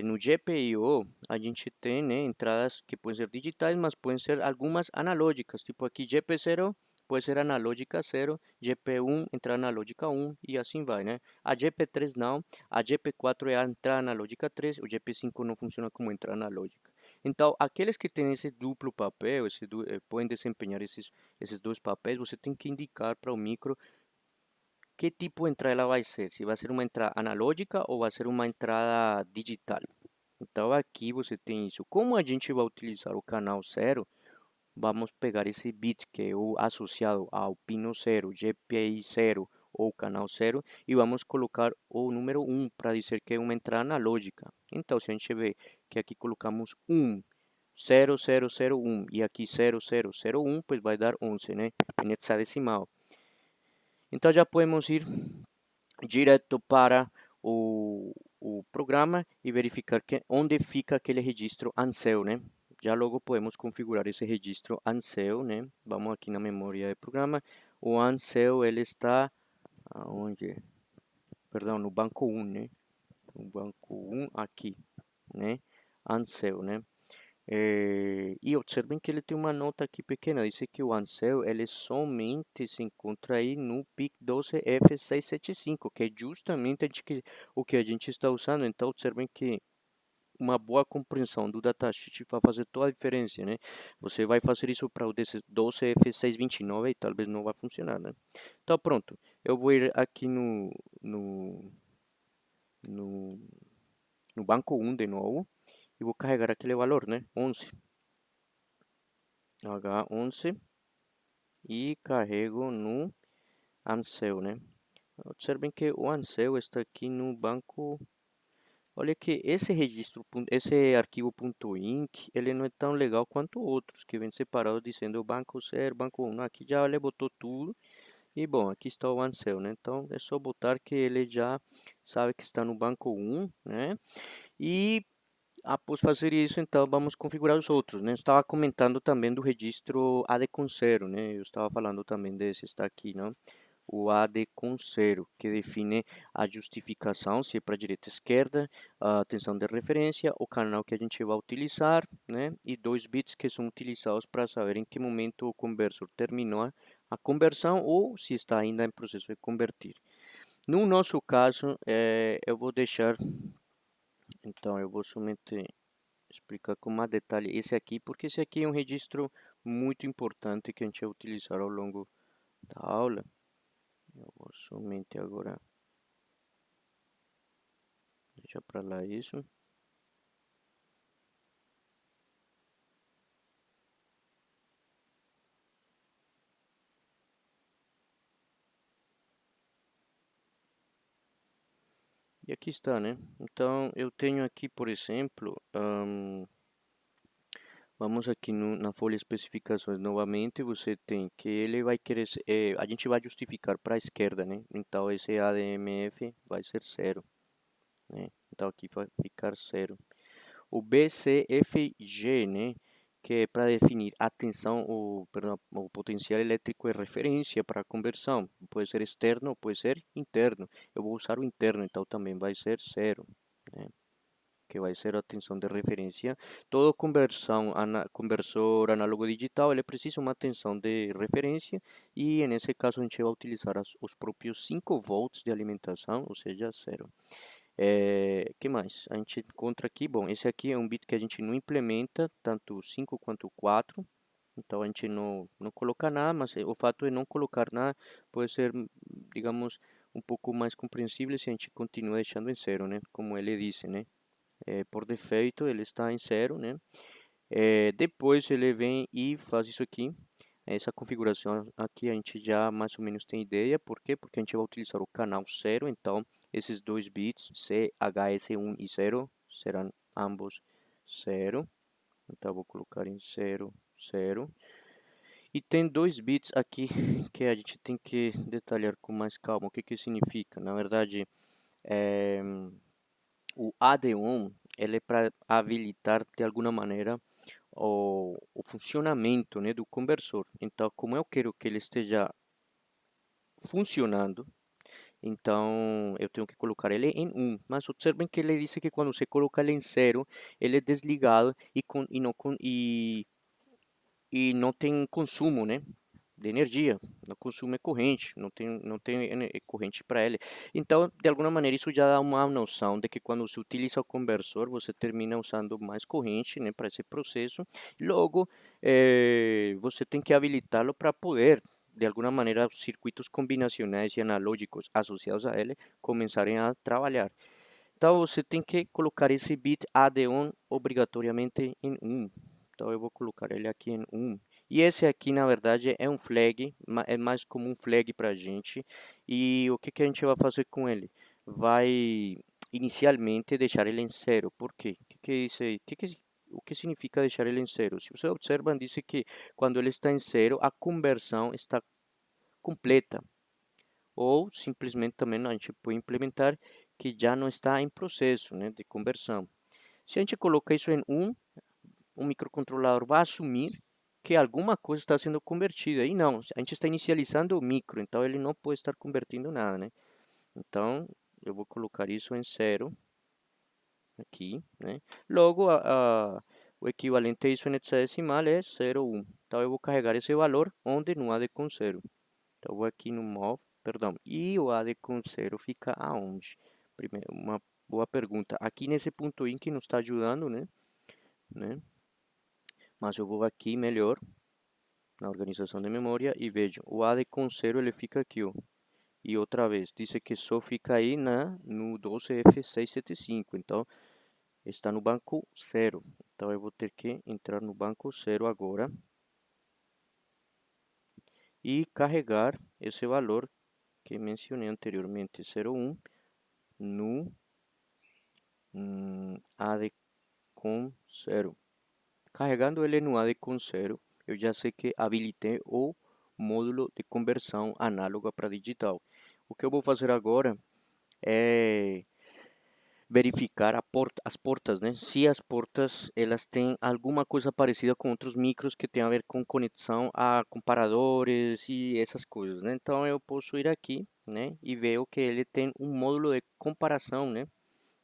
no GPIO a gente tem, né, entradas que podem ser digitais, mas podem ser algumas analógicas, tipo aqui GP0 pode ser analógica 0, GP1 entrada analógica 1 e assim vai, né? A GP3 não, a GP4 é a entrada analógica 3, o GP5 não funciona como entrada analógica. Então, aqueles que têm esse duplo papel, podem desempenhar esses dois papéis, você tem que indicar para o micro que tipo de entrada ela vai ser, se vai ser uma entrada analógica ou vai ser uma entrada digital. Então aqui você tem isso. Como a gente vai utilizar o canal 0, vamos pegar esse bit que é o associado ao pino 0, GPI 0 ou canal 0 e vamos colocar o número 1 para dizer que é uma entrada analógica. Então se a gente vê que aqui colocamos 1, 0001 e aqui 0001, pues vai dar 11, né? Em hexadecimal. Então já podemos ir direto para o programa e verificar onde fica aquele registro ANSEL, né? Já logo podemos configurar esse registro ANSEL, né? Vamos aqui na memória do programa. O ANSEL ele está aonde? Perdão, no banco 1, né? No banco 1 aqui, né? Ansel, né? E observem que ele tem uma nota aqui pequena, diz que o Ansel ele somente se encontra aí no PIC 12F675, que é justamente o que a gente está usando. Então, observem que uma boa compreensão do datasheet vai fazer toda a diferença, né? Você vai fazer isso para o 12F629 e talvez não vai funcionar, né? Então, pronto. Eu vou ir aqui no, no, no banco 1 de novo e vou carregar aquele valor, né? 11. H11 e carrego no Ansel, né? Observem que o Ansel está aqui no banco. Olha que esse registro, esse arquivo .inc, ele não é tão legal quanto outros que vem separados dizendo banco 0, banco 1. Aqui já ele botou tudo e bom, aqui está o Ansel, né? Então é só botar que ele já sabe que está no banco 1, né? E após fazer isso, então vamos configurar os outros, né? Eu estava comentando também do registro AD com 0, né? Eu estava falando também desse, está aqui, não? O AD com 0, que define a justificação, se é para direita ou esquerda, a atenção de referência, o canal que a gente vai utilizar, né? E 2 bits que são utilizados para saber em que momento o conversor terminou a conversão ou se está ainda em processo de convertir. No nosso caso, eu vou deixar, então eu vou somente explicar com mais detalhe esse aqui, porque esse aqui é um registro muito importante que a gente vai utilizar ao longo da aula. Eu vou somente agora deixar para lá isso. E aqui está, né? Então eu tenho aqui, por exemplo, vamos aqui na folha especificações novamente, você tem que ele vai querer, a gente vai justificar para a esquerda, né? Então esse ADMF vai ser 0, né? Então aqui vai ficar 0. O BCFG, né, que é para definir a tensão, perdão, o potencial elétrico de referência para a conversão. Pode ser externo, pode ser interno. Eu vou usar o interno, então também vai ser 0, né, que vai ser a tensão de referência. Todo conversor análogo digital, ele precisa uma tensão de referência e, nesse caso, a gente vai utilizar os próprios 5 volts de alimentação, ou seja, 0. Que mais? A gente encontra aqui, bom, esse aqui é um bit que a gente não implementa, tanto o 5 quanto o 4. Então a gente não coloca nada, mas o fato de não colocar nada pode ser, digamos, um pouco mais compreensível se a gente continua deixando em 0, né? Como ele disse, né? Por defeito ele está em 0, né? Depois ele vem e faz isso aqui. Essa configuração aqui a gente já mais ou menos tem ideia. Por quê? Porque a gente vai utilizar o canal 0. Então, esses dois bits, CHS1 e 0, serão ambos 0. Então, vou colocar em 0, 0. E tem dois bits aqui que a gente tem que detalhar com mais calma. O que que significa? Na verdade, é, o AD1 ele é para habilitar de alguma maneira o funcionamento, né, do conversor. Então, como eu quero que ele esteja funcionando, então eu tenho que colocar ele em 1. Mas observem que ele disse que quando você coloca ele em 0, ele é desligado e não tem consumo, né, de energia, não consome corrente, não tem corrente para ele. Então, de alguma maneira, isso já dá uma noção de que quando se utiliza o conversor, você termina usando mais corrente, né, para esse processo. Logo, você tem que habilitá-lo para poder, de alguma maneira, os circuitos combinacionais e analógicos associados a ele começarem a trabalhar. Então, você tem que colocar esse bit AD1 obrigatoriamente em 1. Então, eu vou colocar ele aqui em 1. E esse aqui, na verdade, é um flag, é mais como um flag para a gente. E o que que a gente vai fazer com ele? Vai, inicialmente, deixar ele em 0. Por quê? O que significa deixar ele em 0? Se você observa, diz que quando ele está em 0, a conversão está completa. Ou simplesmente também a gente pode implementar que já não está em processo, né, de conversão. Se a gente colocar isso em 1, o microcontrolador vai assumir que alguma coisa está sendo convertida. E não, a gente está inicializando o micro, então ele não pode estar convertindo nada, né? Então, eu vou colocar isso em 0. aqui, né? Logo, o equivalente a isso em hexadecimal é 0,1. Então, eu vou carregar esse valor onde no AD com 0. Então, eu vou aqui no MOV, perdão, e o AD com 0 fica aonde? Primeiro, uma boa pergunta. Aqui nesse ponto in que nos está ajudando, né? Mas eu vou aqui melhor, na organização de memória, e vejo, o AD com 0 ele fica aqui, ó. E outra vez, disse que só fica aí no 12F675. Então, está no banco 0. Então, eu vou ter que entrar no banco 0 agora e carregar esse valor que mencionei anteriormente, 0,1, no AD com 0. Carregando ele no AD com 0, eu já sei que habilitei o módulo de conversão análoga para digital. O que eu vou fazer agora é verificar as portas, né? Se as portas elas têm alguma coisa parecida com outros micros que tem a ver com conexão a comparadores e essas coisas, né? Então eu posso ir aqui, né? E ver que ele tem um módulo de comparação, né?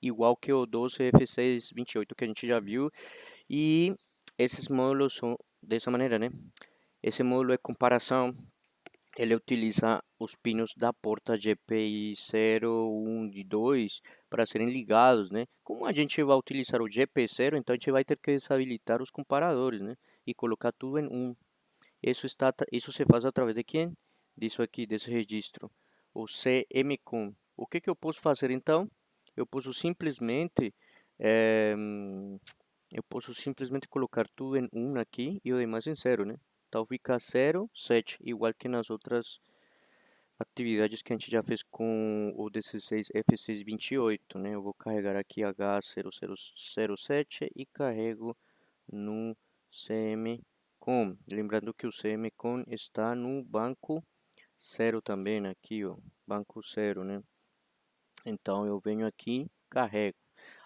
Igual que o 12F628 que a gente já viu. E esses módulos são dessa maneira, né? Esse módulo de comparação ele utiliza os pinos da porta GPI 0, 1 e 2 para serem ligados, né? Como a gente vai utilizar o GP0, então a gente vai ter que desabilitar os comparadores, né? E colocar tudo em 1. Isso se faz através de quem? Disso aqui, desse registro, o CMCOM. O que eu posso fazer então? Eu posso simplesmente eh, eu posso simplesmente colocar tudo em 1 aqui e o demais em 0, né? Então fica 0, 7, igual que nas outras atividades que a gente já fez com o 16 F628, né? Eu vou carregar aqui H0007 e carrego no CMCOM. Lembrando que o CMCOM está no banco 0 também, né? Aqui, ó, banco 0, né? Então eu venho aqui, carrego.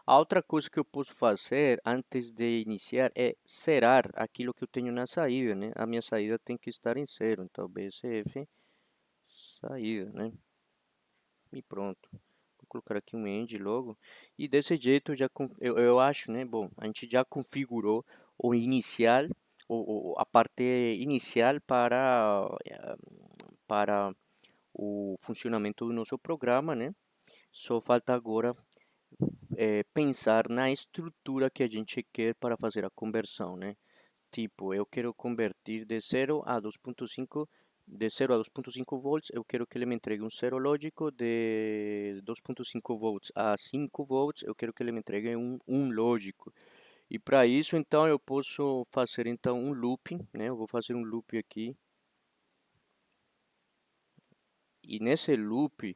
A outra coisa que eu posso fazer antes de iniciar é zerar aquilo que eu tenho na saída, né? A minha saída tem que estar em 0, então BCF saída, né? E pronto. Vou colocar aqui um end logo. E desse jeito eu acho, né? Bom, a gente já configurou o inicial, a parte inicial para o funcionamento do nosso programa, né? Só falta agora pensar na estrutura que a gente quer para fazer a conversão, né? Tipo, eu quero convertir de 0 a 2.5, de 0 a 2.5 volts, eu quero que ele me entregue um zero lógico, de 2.5 volts a 5 volts, eu quero que ele me entregue um lógico. E para isso, então, eu posso fazer então um looping, né? Eu vou fazer um loop aqui. E nesse loop,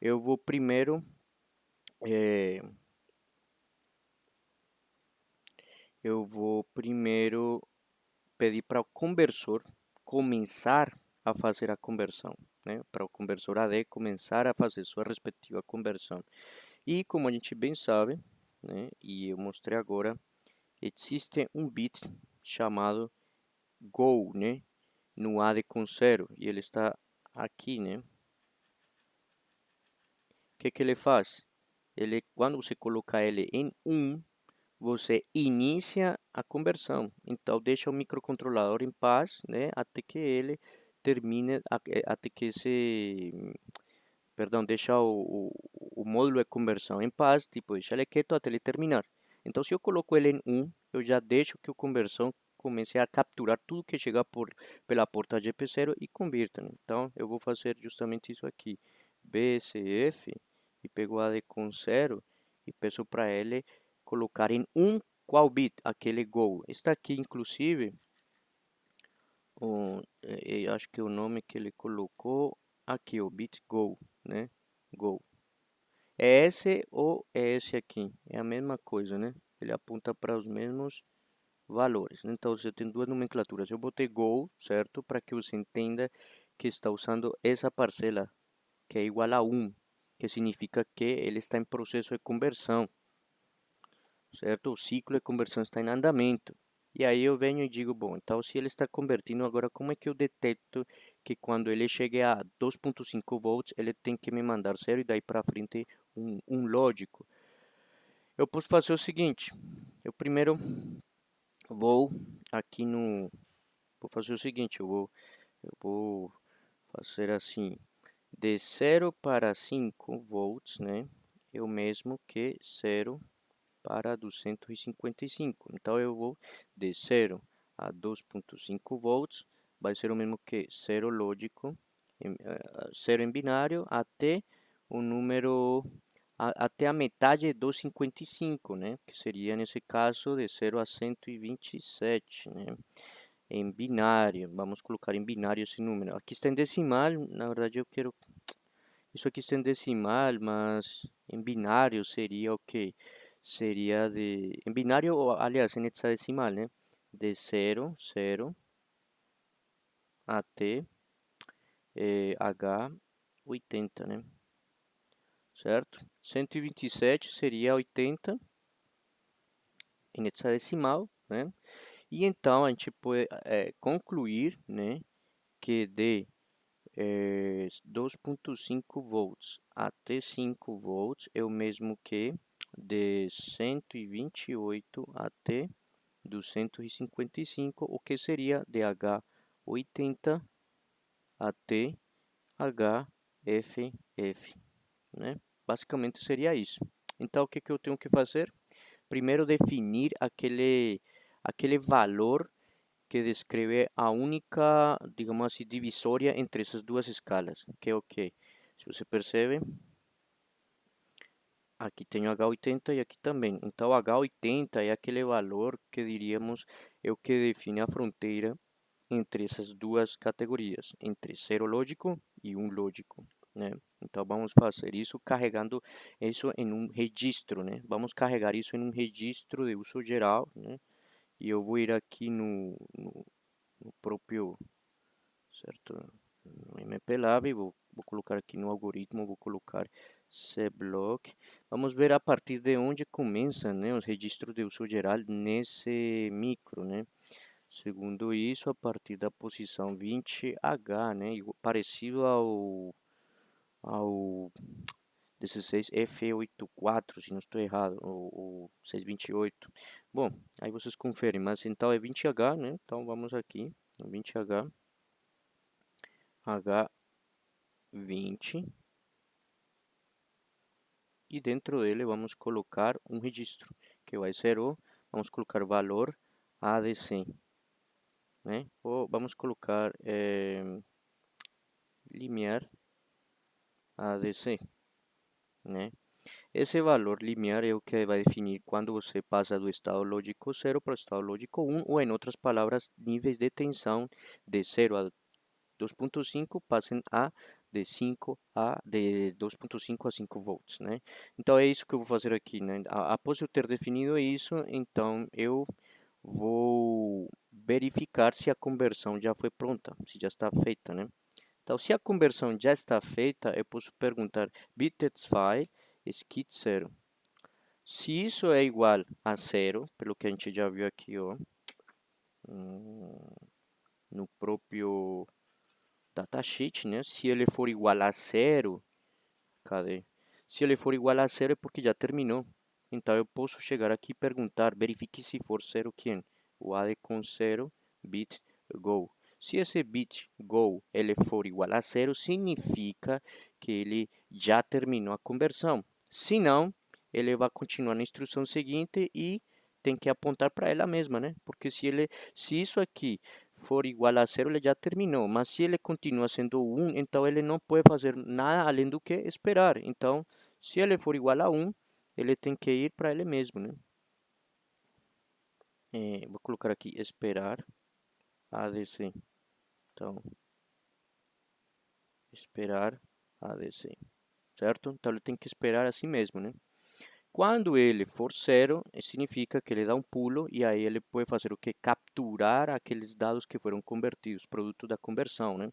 eu vou primeiro eh, pedir para o conversor começar a fazer a conversão, né? Para o conversor AD começar a fazer sua respectiva conversão. E como a gente bem sabe, né? E eu mostrei agora, existe um bit chamado Go, né? No AD com 0 e ele está aqui, né? O que ele faz? Ele, quando você colocar ele em 1, você inicia a conversão. Então, deixa o microcontrolador em paz, né, até que ele termine, até que perdão, deixa o módulo de conversão em paz, tipo, deixa ele quieto até ele terminar. Então, se eu coloco ele em 1, eu já deixo que a conversão comece a capturar tudo que chega pela porta GP0 e convirta, né? Então, eu vou fazer justamente isso aqui. BCF e pego a AD com 0 e peço para ele colocar em um qual bit aquele Go. Está aqui, inclusive, acho que o nome que ele colocou aqui, o bit Go, né? Go. É esse ou é esse aqui? É a mesma coisa, né? Ele aponta para os mesmos valores. Então, você tem duas nomenclaturas. Eu botei Go, certo? Para que você entenda que está usando essa parcela, que é igual a 1, que significa que ele está em processo de conversão, certo? O ciclo de conversão está em andamento. E aí eu venho e digo, bom, então se ele está convertindo agora, como é que eu detecto que quando ele chegue a 2.5 volts, ele tem que me mandar 0 e daí para frente um lógico? Eu posso fazer o seguinte, eu primeiro vou aqui no, vou fazer o seguinte, eu vou fazer assim, de 0 para 5 volts, né? É o mesmo que 0 para 255. Então, eu vou de 0 a 2,5 volts, vai ser o mesmo que 0 lógico, 0 em binário, até o número, até a metade de 255, né? Que seria, nesse caso, de 0 a 127, né? Em binário, vamos colocar em binário esse número. Aqui está em decimal, na verdade eu quero isso aqui está em decimal, mas em binário seria o quê? Seria de. Em binário, aliás, em hexadecimal, né? De 0, 0 até H80, né? Certo? 127 seria 80 em hexadecimal, né? E então a gente pode concluir, né? Que de 2,5 volts até 5 volts é o mesmo que de 128 até 255, o que seria de H80 até HFF, né? Basicamente seria isso. Então, o que que eu tenho que fazer? Primeiro, definir aquele valor que descreve a única, digamos assim, divisória entre essas duas escalas, que é o que? Se você percebe, aqui tenho H80 e aqui também. Então, H80 é aquele valor que diríamos é o que define a fronteira entre essas duas categorias, entre zero lógico e um lógico, né? Então, vamos fazer isso carregando isso em um registro, né? Vamos carregar isso em um registro de uso geral, né? E eu vou ir aqui no próprio, certo? No MPLab, vou colocar aqui no algoritmo, vou colocar cblock. Vamos ver a partir de onde começa, né, os registros de uso geral nesse micro, né? Segundo isso, a partir da posição 20H, né, parecido ao 16F84, se não estou errado, ou 628. Bom, aí vocês conferem, mas então é 20H, né? Então vamos aqui, 20H, H20, e dentro dele vamos colocar um registro, que vai ser vamos colocar valor ADC, né? Ou vamos colocar limiar ADC, né? Esse valor limiar é o que vai definir quando você passa do estado lógico 0 para o estado lógico 1, ou em outras palavras, níveis de tensão de 0 a 2,5 passem a de 2,5 a 5 volts, né? Então é isso que eu vou fazer aqui, né? Após eu ter definido isso, então eu vou verificar se a conversão já foi pronta, se já está feita, né? Então, se a conversão já está feita, eu posso perguntar bit.file skit 0. Se isso é igual a 0, pelo que a gente já viu aqui, ó, no próprio datasheet, né? Se ele for igual a 0, cadê? Se ele for igual a 0 é porque já terminou. Então, eu posso chegar aqui e perguntar, verifique se for 0 quem? O AD com 0, bit go. Se esse bit go ele for igual a 0, significa que ele já terminou a conversão. Se não, ele vai continuar na instrução seguinte e tem que apontar para ela mesma, né? Porque se isso aqui for igual a 0, ele já terminou. Mas se ele continua sendo 1, então ele não pode fazer nada além do que esperar. Então, se ele for igual a 1, ele tem que ir para ele mesmo, né? Vou colocar aqui esperar ADC. Então, esperar ADC, certo? Então, ele tem que esperar assim mesmo, né? Quando ele for 0, significa que ele dá um pulo e aí ele pode fazer o que? Capturar aqueles dados que foram convertidos, produto da conversão, né?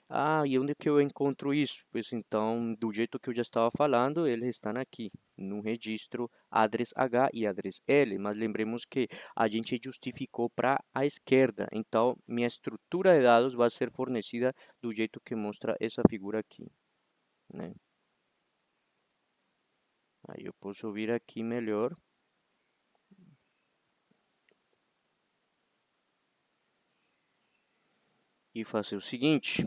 Ah, e onde que eu encontro isso? Pois então, do jeito que eu já estava falando, eles estão aqui, no registro address H e address L, mas lembremos que a gente justificou para a esquerda, então minha estrutura de dados vai ser fornecida do jeito que mostra essa figura aqui, né? Aí eu posso vir aqui melhor. e fazer o seguinte.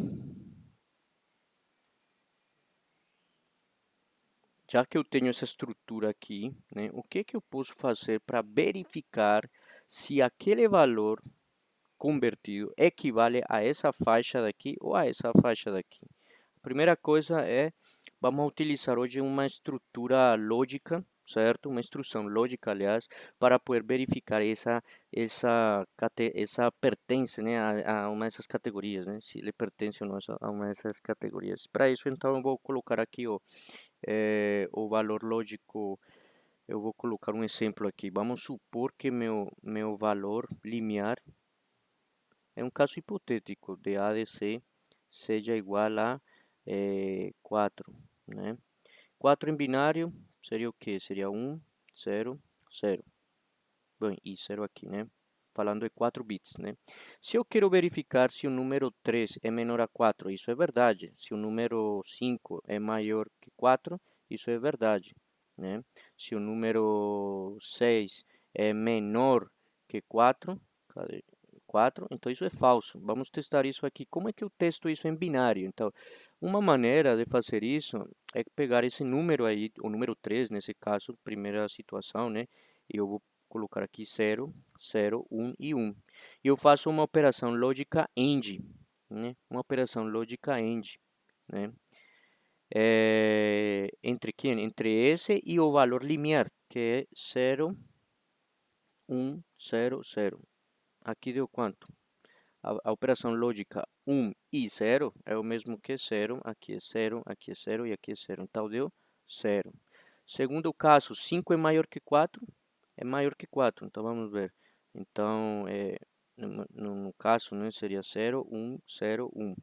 Já que eu tenho essa estrutura aqui, né, o que que eu posso fazer para verificar se aquele valor convertido equivale a essa faixa daqui ou a essa faixa daqui? A primeira coisa é, vamos utilizar hoje uma estrutura lógica, certo? Uma instrução lógica, aliás, para poder verificar essa pertence, né, a uma dessas categorias, né? Se ele pertence ou não a uma dessas categorias. Para isso, então, eu vou colocar aqui o valor lógico. Eu vou colocar um exemplo aqui. Vamos supor que meu valor limiar é um caso hipotético de A de C seja igual a 4, né? 4 em binário seria o quê? Seria 1, 0, 0. Bom, e 0 aqui, né? Falando de 4 bits, né? Se eu quero verificar se o número 3 é menor a 4, isso é verdade. Se o número 5 é maior que 4, isso é verdade, né? Se o número 6 é menor que 4, cadê? 4, então isso é falso. Vamos testar isso aqui. Como é que eu testo isso em binário? Então, uma maneira de fazer isso é pegar esse número aí, o número 3 nesse caso, primeira situação, né? E eu vou colocar aqui 0, 0, 1 e 1. E eu faço uma operação lógica AND, né? Uma operação lógica AND, né? Entre quem? Entre esse e o valor limiar, que é 0, 1, 0, 0. Aqui deu quanto? A operação lógica 1 e 0 é o mesmo que 0, aqui é 0, aqui é 0 e aqui é 0. Então deu 0. Segundo caso, 5 é maior que 4, é maior que 4. Então vamos ver. Então, no caso, né, seria 0, 1, 0, 1.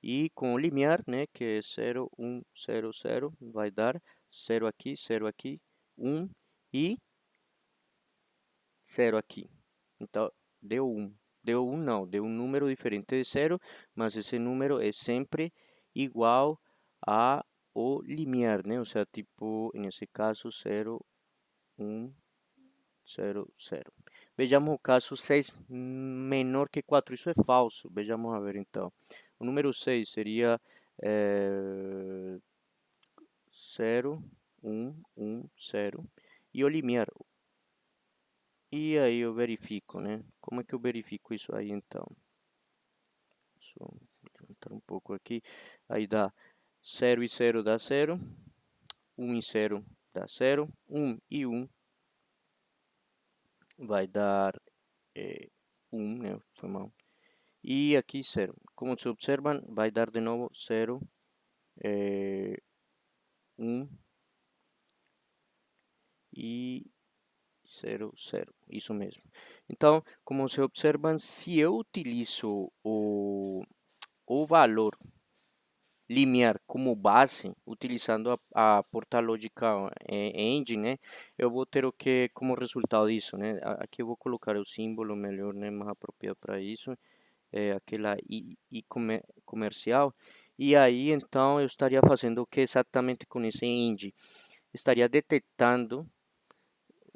E com o limiar, né, que é 0, 1, 0, 0, vai dar 0 aqui, 1 e 0 aqui. Então, deu 1. Deu 1 não, deu um número diferente de 0, mas esse número é sempre igual a o limiar, né? Ou seja, tipo, nesse caso, 0, 1, 0, 0. Vejamos o caso 6 menor que 4. Isso é falso. Vejamos a ver então. O número 6 seria 0, 1, 1, 0. E o limiar. E aí eu verifico, né? Como é que eu verifico isso aí então? Deixa eu levantar um pouco aqui. Aí dá 0 e 0 dá 0. 1 e 0 dá 0. 1 e 1 vai dar 1, né? Foi mal. E aqui 0. Como se observam, vai dar de novo 0, 1 e 0, 0. Isso mesmo. Então, como se observam, se eu utilizo o valor limiar como base, utilizando a porta lógica engine, né? Eu vou ter o que como resultado disso, né? Aqui eu vou colocar o símbolo melhor, né? Mais apropriado para isso, aquela I comercial. E aí, então, eu estaria fazendo o que exatamente com esse engine? Estaria detectando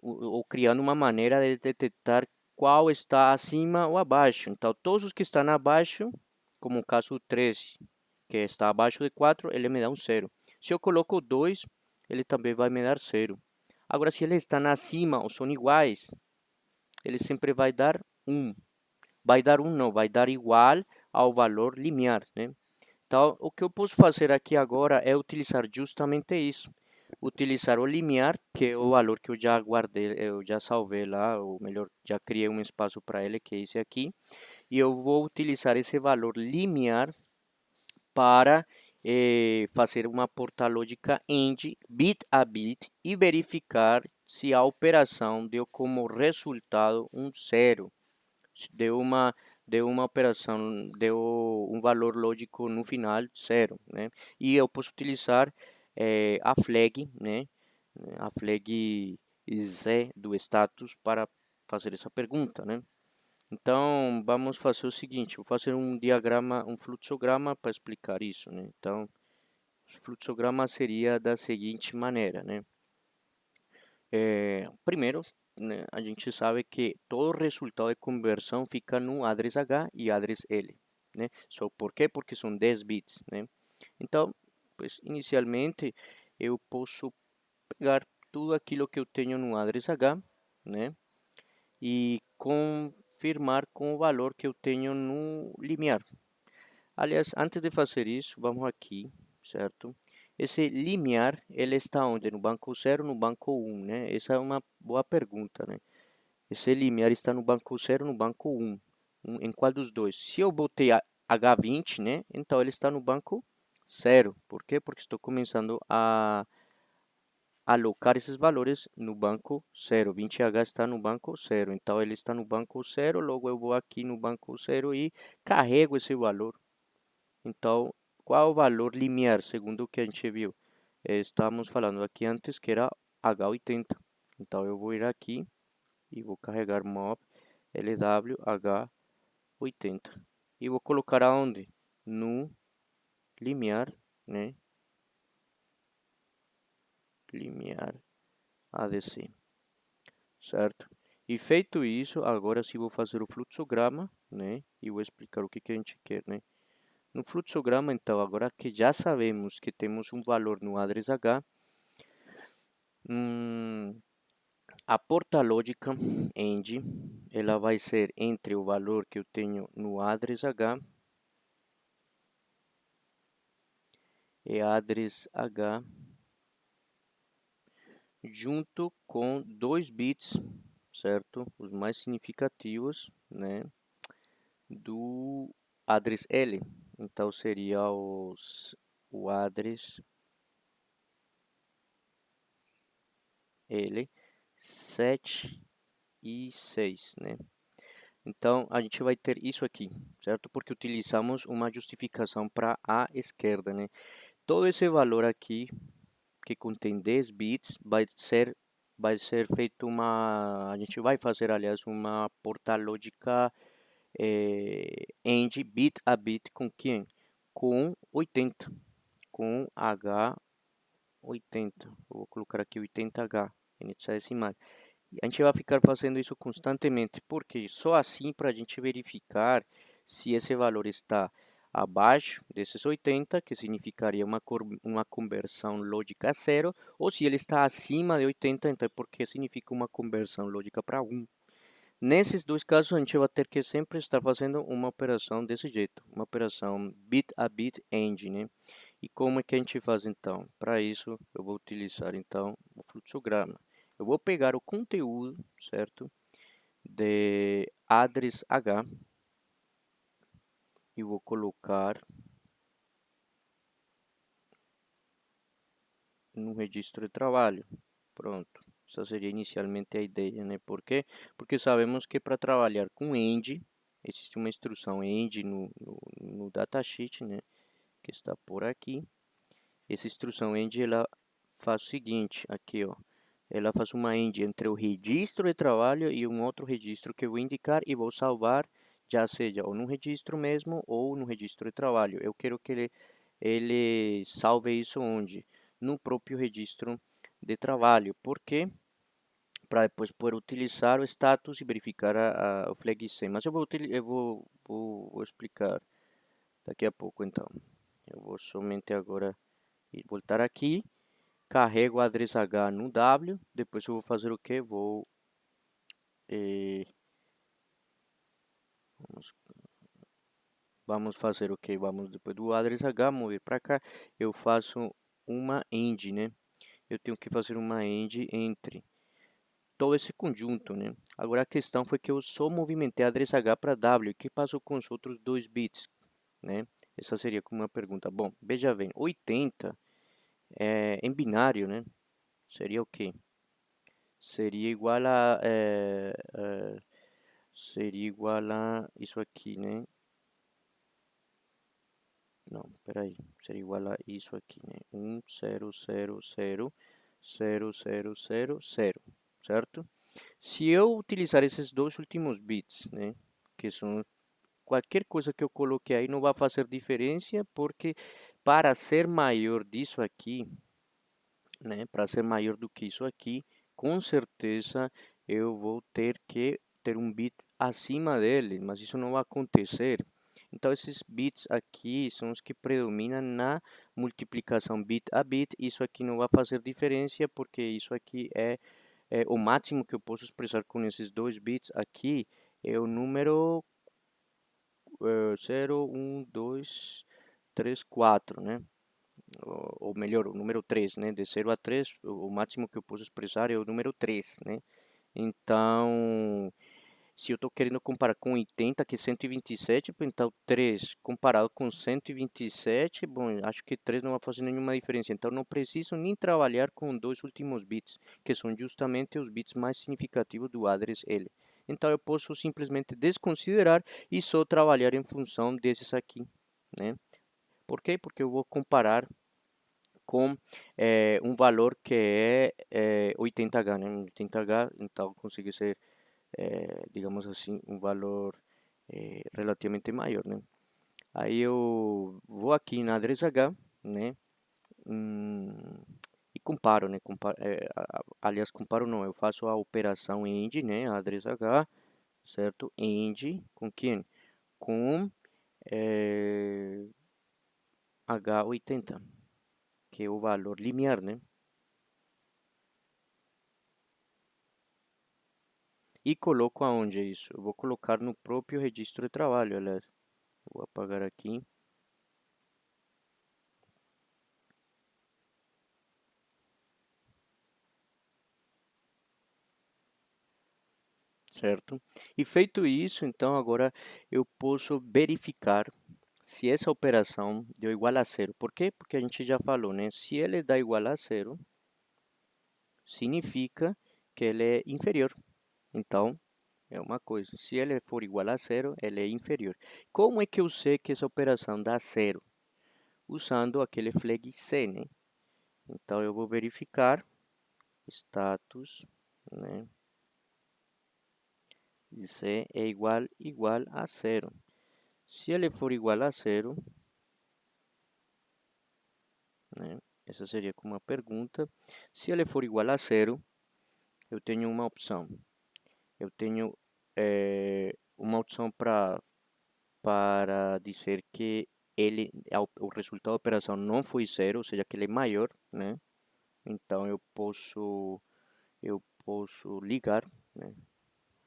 ou criando uma maneira de detectar qual está acima ou abaixo. Então, todos os que estão abaixo, como o caso 13, que está abaixo de 4, ele me dá um 0. Se eu coloco 2, ele também vai me dar 0. Agora, se eles estão acima ou são iguais, ele sempre vai dar 1. Vai dar 1 não, vai dar igual ao valor limiar, né? Então, o que eu posso fazer aqui agora é utilizar justamente isso. Utilizar o limiar, que é o valor que eu já guardei, eu já salvei lá, ou melhor, já criei um espaço para ele, que é esse aqui. E eu vou utilizar esse valor limiar para fazer uma porta lógica AND bit a bit e verificar se a operação deu como resultado um 0. Deu uma operação, deu um valor lógico no final 0, né? E eu posso utilizar a flag, né? A flag Z do status para fazer essa pergunta, né? Então, vamos fazer o seguinte, vou fazer um diagrama, um fluxograma para explicar isso, né? Então, o fluxograma seria da seguinte maneira, né? Primeiro, né, a gente sabe que todo resultado de conversão fica no address H e address L. né? Só por quê? Porque são 10 bits, né? Então, pues, inicialmente, eu posso pegar tudo aquilo que eu tenho no address H, né? E confirmar com o valor que eu tenho no limiar. Aliás, antes de fazer isso, vamos aqui, certo? Esse limiar, ele está onde? No banco 0, no banco 1, né? Essa é uma boa pergunta, né? Esse limiar está no banco 0, no banco 1. Em qual dos dois? Se eu botei H20, né? Então ele está no banco 0. Por quê? Porque estou começando a alocar esses valores no banco 0. 20H está no banco 0. Então ele está no banco 0, logo eu vou aqui no banco 0 e carrego esse valor. Então, qual é o valor limiar, segundo o que a gente viu? Estávamos falando aqui antes que era H80. Então, eu vou ir aqui e vou carregar mob LWH80. E vou colocar aonde? No limiar, né? Limiar ADC, certo? E feito isso, agora sim vou fazer o fluxograma, né? E vou explicar o que que a gente quer, né? No fluxograma, então, agora que já sabemos que temos um valor no address H, a porta lógica end, ela vai ser entre o valor que eu tenho no address H e address H junto com 2 bits, certo? Os mais significativos, né? Do address L. Então seria o address L 7 e 6, né? Então, a gente vai ter isso aqui, certo? Porque utilizamos uma justificação para a esquerda, né? Todo esse valor aqui, que contém 10 bits, vai ser feito uma... A gente vai fazer, aliás, uma porta lógica end bit a bit com quem? Com 80, com H80. Eu vou colocar aqui 80H, em hexadecimal. A gente vai ficar fazendo isso constantemente, porque só assim para a gente verificar se esse valor está abaixo desses 80, que significaria uma conversão lógica a zero, ou se ele está acima de 80, então porque significa uma conversão lógica para 1. Nesses dois casos, a gente vai ter que sempre estar fazendo uma operação desse jeito, uma operação bit a bit end, né? E como é que a gente faz então? Para isso, eu vou utilizar então o fluxograma. Eu vou pegar o conteúdo, certo? De address H e vou colocar no registro de trabalho. Pronto. Essa seria inicialmente a ideia, né? Por quê? Porque sabemos que para trabalhar com end, existe uma instrução end no datasheet, né? Que está por aqui. Essa instrução end, ela faz o seguinte, aqui, ó. Ela faz uma end entre o registro de trabalho e um outro registro que eu vou indicar e vou salvar, já seja ou no registro mesmo ou no registro de trabalho. Eu quero que ele salve isso onde? No próprio registro de trabalho. Por quê? Para depois poder utilizar o status e verificar o flag SEM. Mas eu vou explicar daqui a pouco, então. Eu vou somente agora voltar aqui. Carrego o address H no W. Depois eu vou fazer o que? Eh, vamos, vamos fazer o que? Vamos depois do address H mover para cá. Eu faço uma end, né? Eu tenho que fazer uma end entre todo esse conjunto, né? Agora a questão foi que eu só movimentei a address H para W. O que passou com os outros 2 bits, né? Essa seria como uma pergunta. Bom, veja bem, 80 em binário, né? Seria o quê? Seria igual a seria igual a isso aqui, né? Não, peraí. Seria igual a isso aqui, né? 1, 0, 0, 0, 0, 0, 0, certo? Se eu utilizar esses dois últimos bits, né? Que são qualquer coisa que eu coloquei aí não vai fazer diferença, porque para ser maior disso aqui, né? Para ser maior do que isso aqui, com certeza eu vou ter que ter um bit acima dele, mas isso não vai acontecer. Então, esses bits aqui são os que predominam na multiplicação bit a bit. Isso aqui não vai fazer diferença, porque isso aqui é o máximo que eu posso expressar com esses dois bits aqui, é o número 0, 1, 2, 3, 4, né? Ou melhor, o número 3, né? De 0 a 3, o máximo que eu posso expressar é o número 3, né? Então, se eu estou querendo comparar com 80, que é 127, então 3 comparado com 127, bom, acho que 3 não vai fazer nenhuma diferença. Então, não preciso nem trabalhar com dois últimos bits, que são justamente os bits mais significativos do address L. Então, eu posso simplesmente desconsiderar e só trabalhar em função desses aqui, né? Por quê? Porque eu vou comparar com um valor que é 80H, né? 80H, então consegue ser, digamos assim, um valor relativamente maior, né? Aí eu vou aqui na address H, né? Hum, e comparo, né? Aliás, comparo não, eu faço a operação AND, né? Address H, certo? AND com quem? Com H80, que é o valor limiar, né? E coloco aonde é isso? Eu vou colocar no próprio registro de trabalho, aliás. Vou apagar aqui, certo? E feito isso, então agora eu posso verificar se essa operação deu igual a zero. Por quê? Porque a gente já falou, né? Se ele dá igual a zero, significa que ele é inferior. Então, é uma coisa. Se ele for igual a zero, ele é inferior. Como é que eu sei que essa operação dá zero? Usando aquele flag C, né? Então, eu vou verificar status, né? C é igual a zero. Se ele for igual a zero, né? Essa seria como uma pergunta. Se ele for igual a zero, eu tenho uma opção. Eu tenho uma opção para dizer que o resultado da operação não foi zero, ou seja, que ele é maior, né? Então eu posso ligar, né?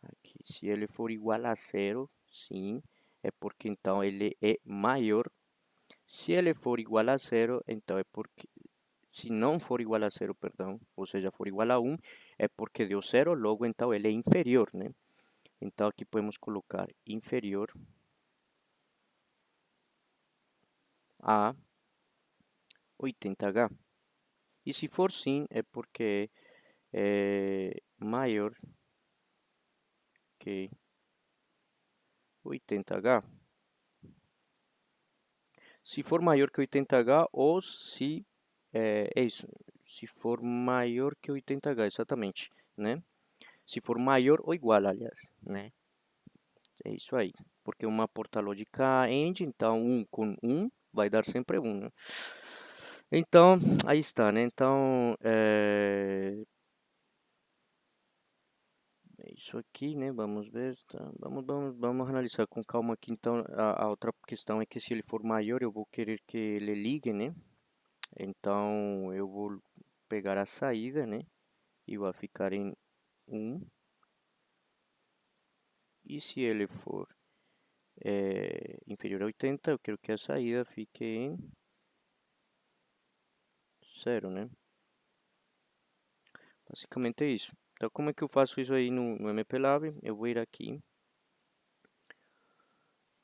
Aqui, se ele for igual a zero, sim, é porque então ele é maior. Se ele for igual a zero, então é porque se não for igual a zero, perdão, ou seja, for igual a 1, é porque deu zero, logo então ele é inferior, né? Então aqui podemos colocar inferior a 80H. E se for sim, é porque é maior que 80H. Se for maior que 80H ou se é isso, se for maior que 80H, exatamente, né? Se for maior ou igual, aliás, né? É isso aí, porque uma porta lógica AND, então um com um vai dar sempre um, né? Então, aí está, né? Então, é isso aqui, né? Vamos ver, tá? Vamos analisar com calma aqui. Então, a outra questão é que se ele for maior, eu vou querer que ele ligue, né? Então, eu vou pegar a saída, né? E vai ficar em um. E se ele for inferior a 80, eu quero que a saída fique em zero, né? Basicamente é isso. Então, como é que eu faço isso aí no MPLAB? Eu vou ir aqui.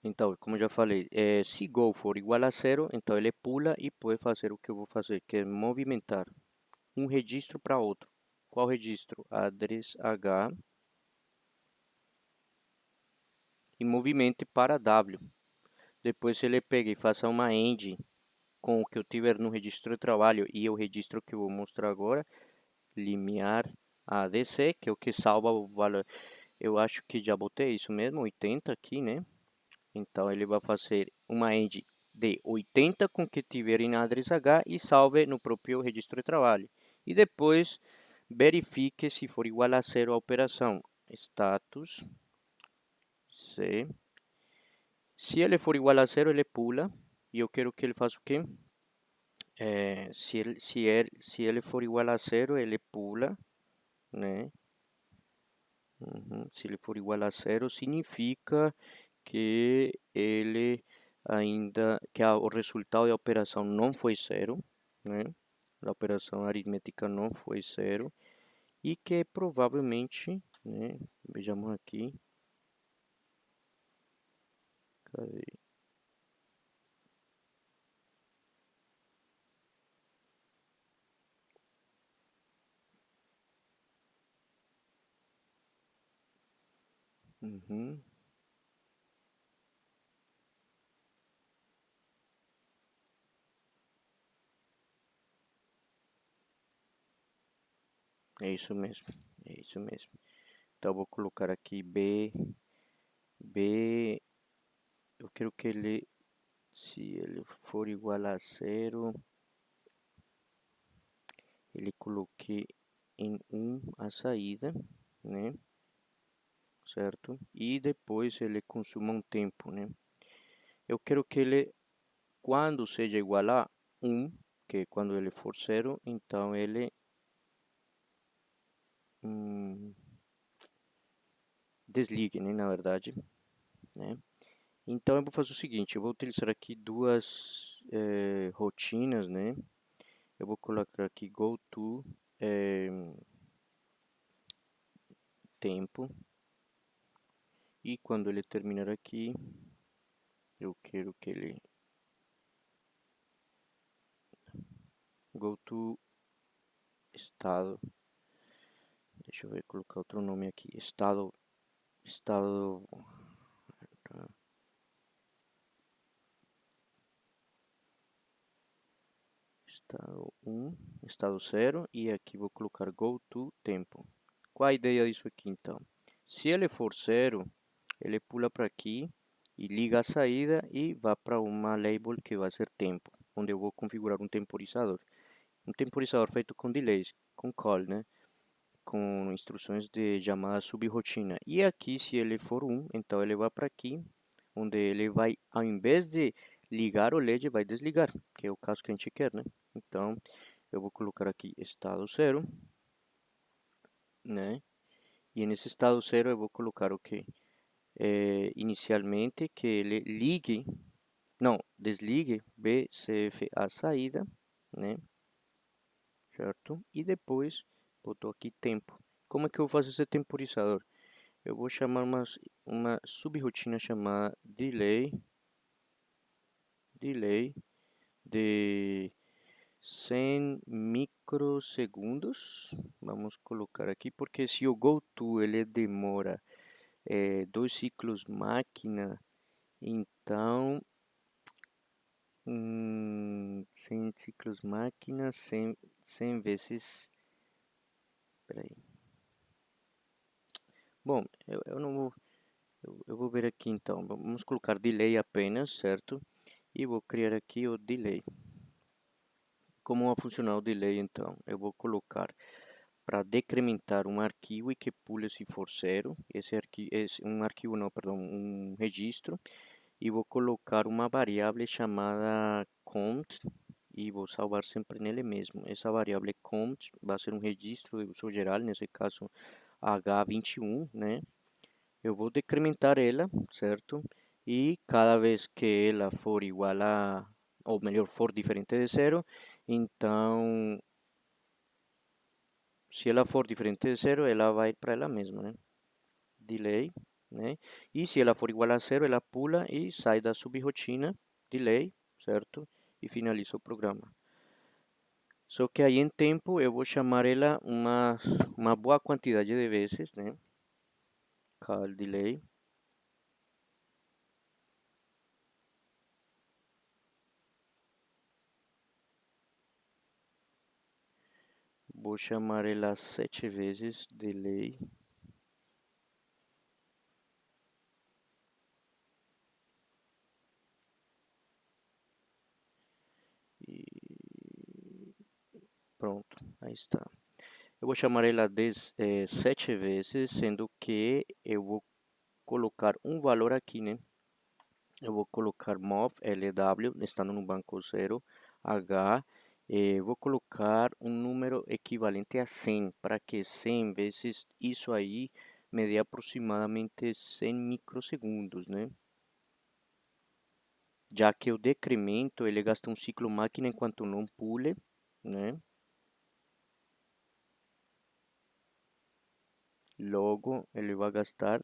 Então, como eu já falei, se Go for igual a zero, então ele pula e pode fazer o que eu vou fazer, que é movimentar um registro para outro. Qual registro? Address H e movimente para W. Depois, se ele pega e faça uma AND com o que eu tiver no registro de trabalho e o registro que eu vou mostrar agora, limiar ADC, que é o que salva o valor. Eu acho que já botei isso mesmo, 80 aqui, né? Então ele vai fazer uma end de 80 com o que tiver em address H e salve no próprio registro de trabalho. E depois verifique se for igual a zero a operação. Status C Se ele for igual a zero, ele pula. E eu quero que ele faça o quê? Se ele for igual a zero, ele pula, né? Se ele for igual a zero, significa que o resultado da operação não foi zero, né? A operação aritmética não foi zero e que provavelmente, né? Vejamos aqui, cadê? Uhum, é isso mesmo, é isso mesmo. Então eu vou colocar aqui B, eu quero que ele, se ele for igual a zero, ele coloque em a saída, né? Certo? E depois ele consuma um tempo, né? Eu quero que ele, quando seja igual a que é quando ele for zero, então ele hum, desligue, né? Na verdade, né? Então eu vou fazer o seguinte, eu vou utilizar aqui duas rotinas, né? Eu vou colocar aqui go to tempo e quando ele terminar aqui, eu quero que ele go to estado, deixa eu ver, colocar outro nome aqui, estado, estado 1, estado 0 e aqui vou colocar go to tempo. Qual a ideia disso aqui então? Se ele for 0, ele pula para aqui e liga a saída e vai para uma label que vai ser tempo, onde eu vou configurar um temporizador. Um temporizador feito com delays, com call, né? Com instruções de chamada subrotina. E aqui, se ele for 1, então ele vai para aqui, onde ele vai, ao invés de ligar o LED, vai desligar, que é o caso que a gente quer, né? Então, eu vou colocar aqui estado 0, né? E nesse estado 0 eu vou colocar o que? Inicialmente que ele ligue, não, desligue BCF a saída, né? Certo? E depois botou aqui tempo. Como é que eu vou fazer esse temporizador? Eu vou chamar uma subrotina chamada delay de 100 microsegundos. Vamos colocar aqui, porque se o GoTo ele demora dois ciclos máquina, então 100 ciclos máquina, 100 vezes. Peraí. Bom, eu não vou. Eu vou ver aqui então. Vamos colocar delay apenas, certo? E vou criar aqui o delay. Como vai funcionar o delay então? Eu vou colocar para decrementar um arquivo e que pule se for zero. Um arquivo não, perdão, um registro. E vou colocar uma variável chamada count e vou salvar sempre nele mesmo. Essa variável count vai ser um registro de uso geral, nesse caso H21, né? Eu vou decrementar ela, certo? E cada vez que ela for igual a, ou melhor, for diferente de zero, então, se ela for diferente de zero, ela vai para ela mesma, né? Delay, né? E se ela for igual a zero, ela pula e sai da subrotina, delay, certo? E finaliza o programa. Só que aí em tempo eu vou chamar ela uma boa quantidade de vezes, né? Call delay. Vou chamar ela 7 vezes delay. E pronto, aí está. Eu vou chamar ela 7 vezes, sendo que eu vou colocar um valor aqui, né? Eu vou colocar MOV, LW, estando no banco 0, H, vou colocar um número equivalente a 100, para que 100 vezes isso aí me dê aproximadamente 100 microsegundos, né? Já que o decremento, ele gasta um ciclo máquina enquanto não pule, né? Logo, ele vai gastar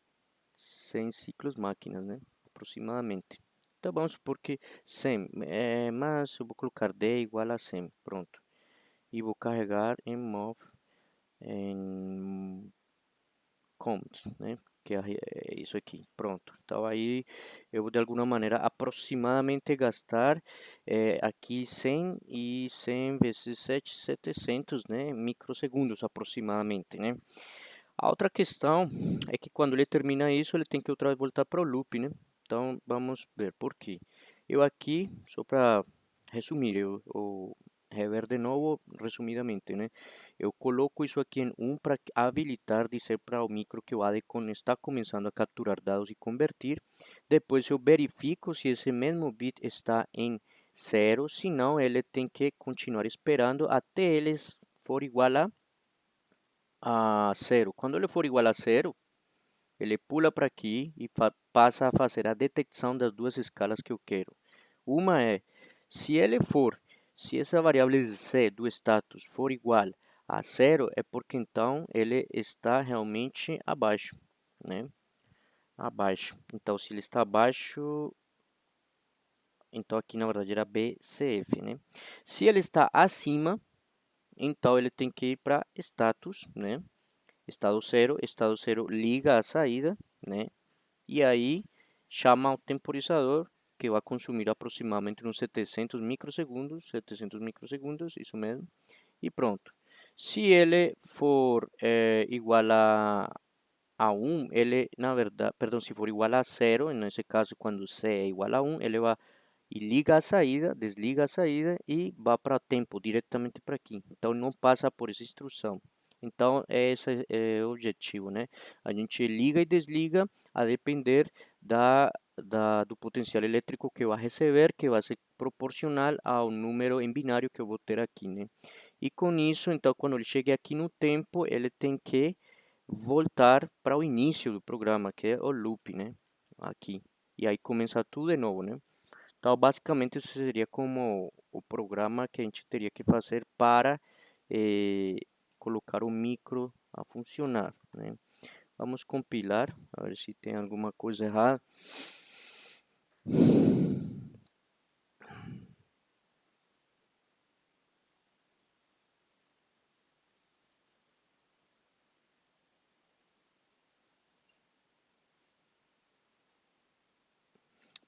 100 ciclos máquinas, né? Aproximadamente. Então vamos supor que 100, mas eu vou colocar D igual a 100, pronto. E vou carregar em mov, em count, né? Que é isso aqui, pronto. Então aí eu vou de alguma maneira aproximadamente gastar aqui 100 e 100 vezes 7, 700, né? Microsegundos aproximadamente, né? A outra questão é que quando ele termina isso, ele tem que outra vez voltar para o loop, né? Então, vamos ver por quê. Eu aqui, só para resumir, eu rever de novo, resumidamente, né? Eu coloco isso aqui em 1 para habilitar, dizer para o micro que o ADCON está começando a capturar dados e convertir. Depois eu verifico se esse mesmo bit está em 0, senão ele tem que continuar esperando até ele for igual a 0. Quando ele for igual a 0, ele pula para aqui e passa a fazer a detecção das duas escalas que eu quero. Uma é, se ele for, se essa variável c do status for igual a 0, é porque então ele está realmente abaixo, né? Abaixo. Então, se ele está abaixo, então aqui na verdade era BCF, né? Se ele está acima, então ele tem que ir para status, né? Estado 0 liga a saída, né? E aí chama o temporizador, que vai consumir aproximadamente uns 700 microsegundos, isso mesmo, e pronto. Se ele for igual a 1, ele, na verdade, perdão, se for igual a 0, nesse caso, quando C é igual a 1, ele vai e liga a saída, desliga a saída e vai para tempo, diretamente para aqui. Então, não passa por essa instrução. Então, esse é o objetivo, né? A gente liga e desliga a depender do potencial elétrico que vai receber, que vai ser proporcional ao número em binário que eu vou ter aqui, né? E com isso, então, quando ele chegue aqui no tempo, ele tem que voltar para o início do programa, que é o loop, né? Aqui. E aí começa tudo de novo, né? Então, basicamente, isso seria como o programa que a gente teria que fazer para eh, colocar o micro a funcionar, né? Vamos compilar, a ver se tem alguma coisa errada.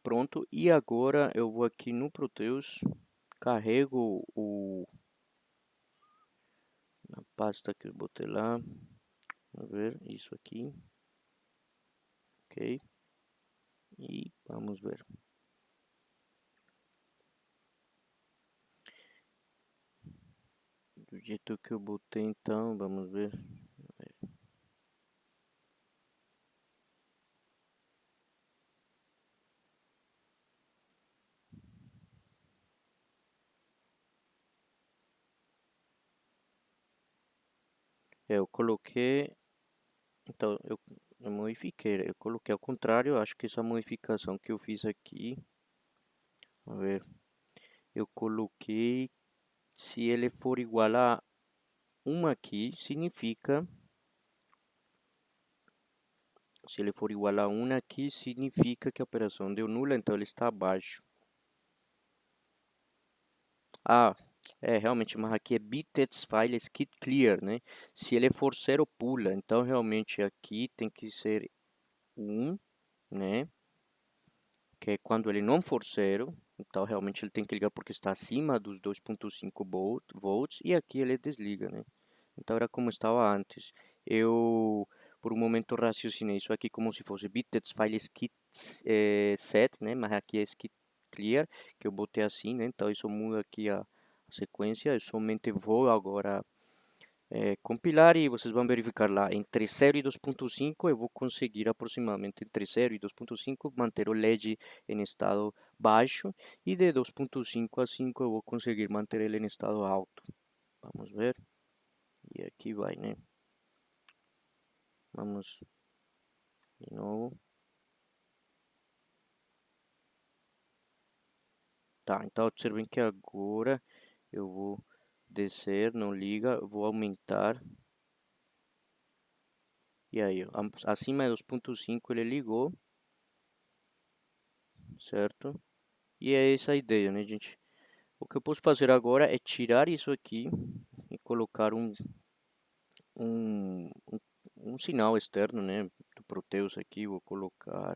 Pronto, e agora eu vou aqui no Proteus, carrego na pasta que eu botei lá, vamos ver, isso aqui, ok, e vamos ver. Do jeito que eu botei então, vamos ver. Eu coloquei, então eu modifiquei, eu coloquei ao contrário, eu acho que essa modificação que eu fiz aqui, a ver, eu coloquei, se ele for igual a 1 aqui, significa, se ele for igual a 1 aqui, significa que a operação deu nula, então ele está abaixo. Ah, realmente, mas aqui é bits files kit clear, né? Se ele for 0, pula, então realmente aqui tem que ser 1, né? Que é quando ele não for 0, então realmente ele tem que ligar porque está acima dos 2.5 volts e aqui ele desliga, né? Então era como estava antes. Eu por um momento raciocinei isso aqui como se fosse bits files kit set, né? Mas aqui é skit clear, que eu botei assim, né? Então isso muda aqui a sequência. Eu somente vou agora compilar e vocês vão verificar lá entre 0 e 2.5 eu vou conseguir aproximadamente entre 0 e 2.5 manter o LED em estado baixo e de 2.5 a 5 eu vou conseguir manter ele em estado alto. Vamos ver. E aqui vai, né? Vamos de novo. Tá, então observem que agora eu vou descer, não liga, eu vou aumentar. E aí, ó, acima de 2.5 ele ligou, certo? E é essa a ideia, né, gente? O que eu posso fazer agora é tirar isso aqui e colocar um, um, um sinal externo, né, do Proteus aqui. Vou colocar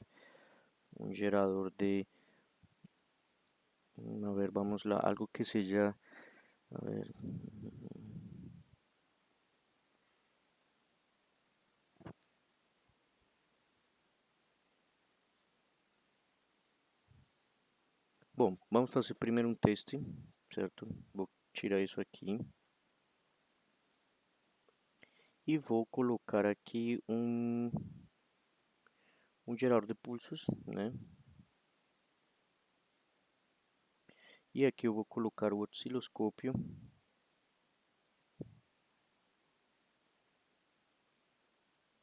um gerador de, a ver, vamos lá, algo que seja, a ver, bom, vamos fazer primeiro um teste, certo? Vou tirar isso aqui e vou colocar aqui um gerador de pulsos, né? E aqui eu vou colocar o osciloscópio.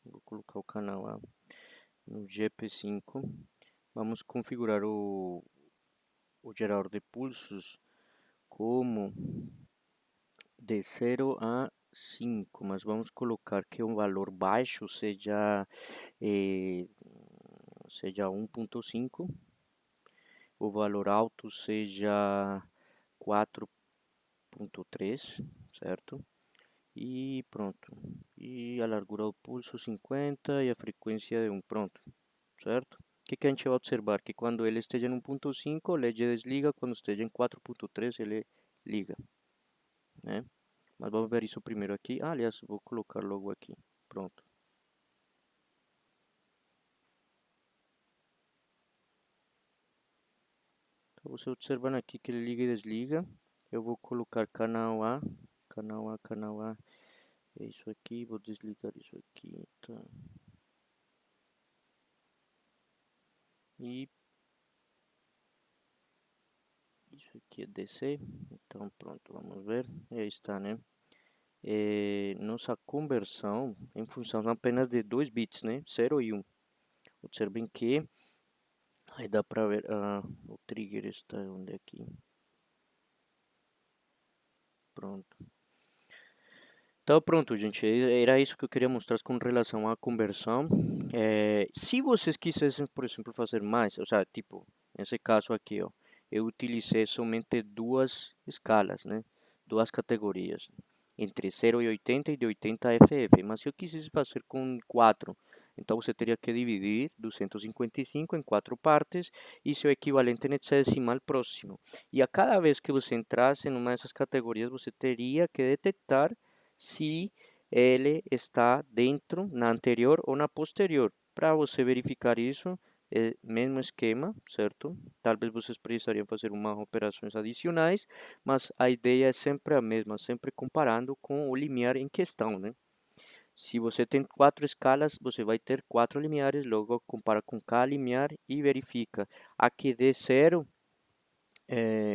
Vou colocar o canal A no GP5. Vamos configurar o gerador de pulsos como de 0 a 5, mas vamos colocar que um valor baixo seja 1.5, o valor alto seja 4.3, certo? E pronto. E a largura do pulso 50 e a frequência de 1, pronto, certo? O que, que a gente vai observar? Que quando ele esteja em 1.5, o LED desliga, quando esteja em 4.3, ele liga, né? Mas vamos ver isso primeiro aqui. Ah, aliás, vou colocar logo aqui. Pronto. Então, você observando aqui que ele liga e desliga. Eu vou colocar canal A, canal A, canal A. É isso aqui, vou desligar isso aqui, tá? E isso aqui é DC. Então, pronto, vamos ver. E aí está, né? Nossa conversão em função apenas de 2 bits, né? 0 e 1. Observem que aí dá para ver o trigger está onde aqui. Pronto. Então pronto, gente, era isso que eu queria mostrar com relação à conversão. Se vocês quisessem, por exemplo, fazer mais, ou seja, tipo, nesse caso aqui, ó, eu utilizei somente duas escalas, né? Duas categorias, entre 0 e 80 e de 80 a FF, mas se eu quisesse fazer com 4, então você teria que dividir 255 em 4 partes e seu equivalente em hexadecimal próximo. E a cada vez que você entrasse em uma dessas categorias, você teria que detectar se ele está dentro, na anterior ou na posterior. Para você verificar isso, é mesmo esquema, certo? Talvez vocês precisariam fazer umas operações adicionais, mas a ideia é sempre a mesma, sempre comparando com o limiar em questão, né? Se você tem 4 escalas, você vai ter 4 limiares, logo compara com cada limiar e verifica. A que dê 0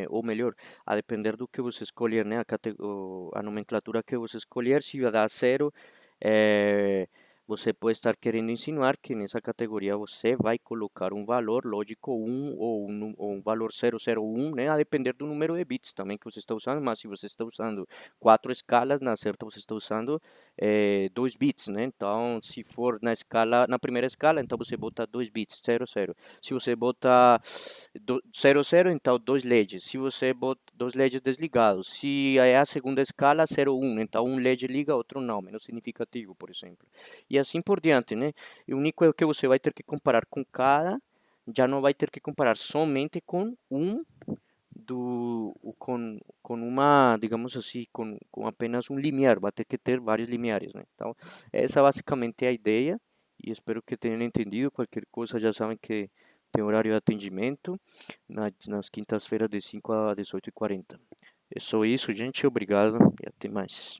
ou melhor, a depender do que você escolher, né, a nomenclatura que você escolher, se vai dar 0, você pode estar querendo insinuar que nessa categoria você vai colocar um valor lógico 1 ou um valor 001, né, a depender do número de bits também que você está usando, mas se você está usando 4 escalas, na certa você está usando 2 bits, né, então se for na primeira escala, então você bota 2 bits, 00. Se você bota 00, então 2 LEDs. Se você bota 2 LEDs desligados. Se é a segunda escala, 01, então um LED liga, outro não, menos significativo, por exemplo. E assim por diante, né? O único é que você vai ter que comparar com cada, já não vai ter que comparar somente com com uma, digamos assim, com apenas um limiar, vai ter que ter vários limiares, né? Então, essa basicamente é a ideia e espero que tenham entendido. Qualquer coisa já sabem que tem horário de atendimento nas quintas-feiras de 5 a 18h40. É só isso, gente. Obrigado e até mais.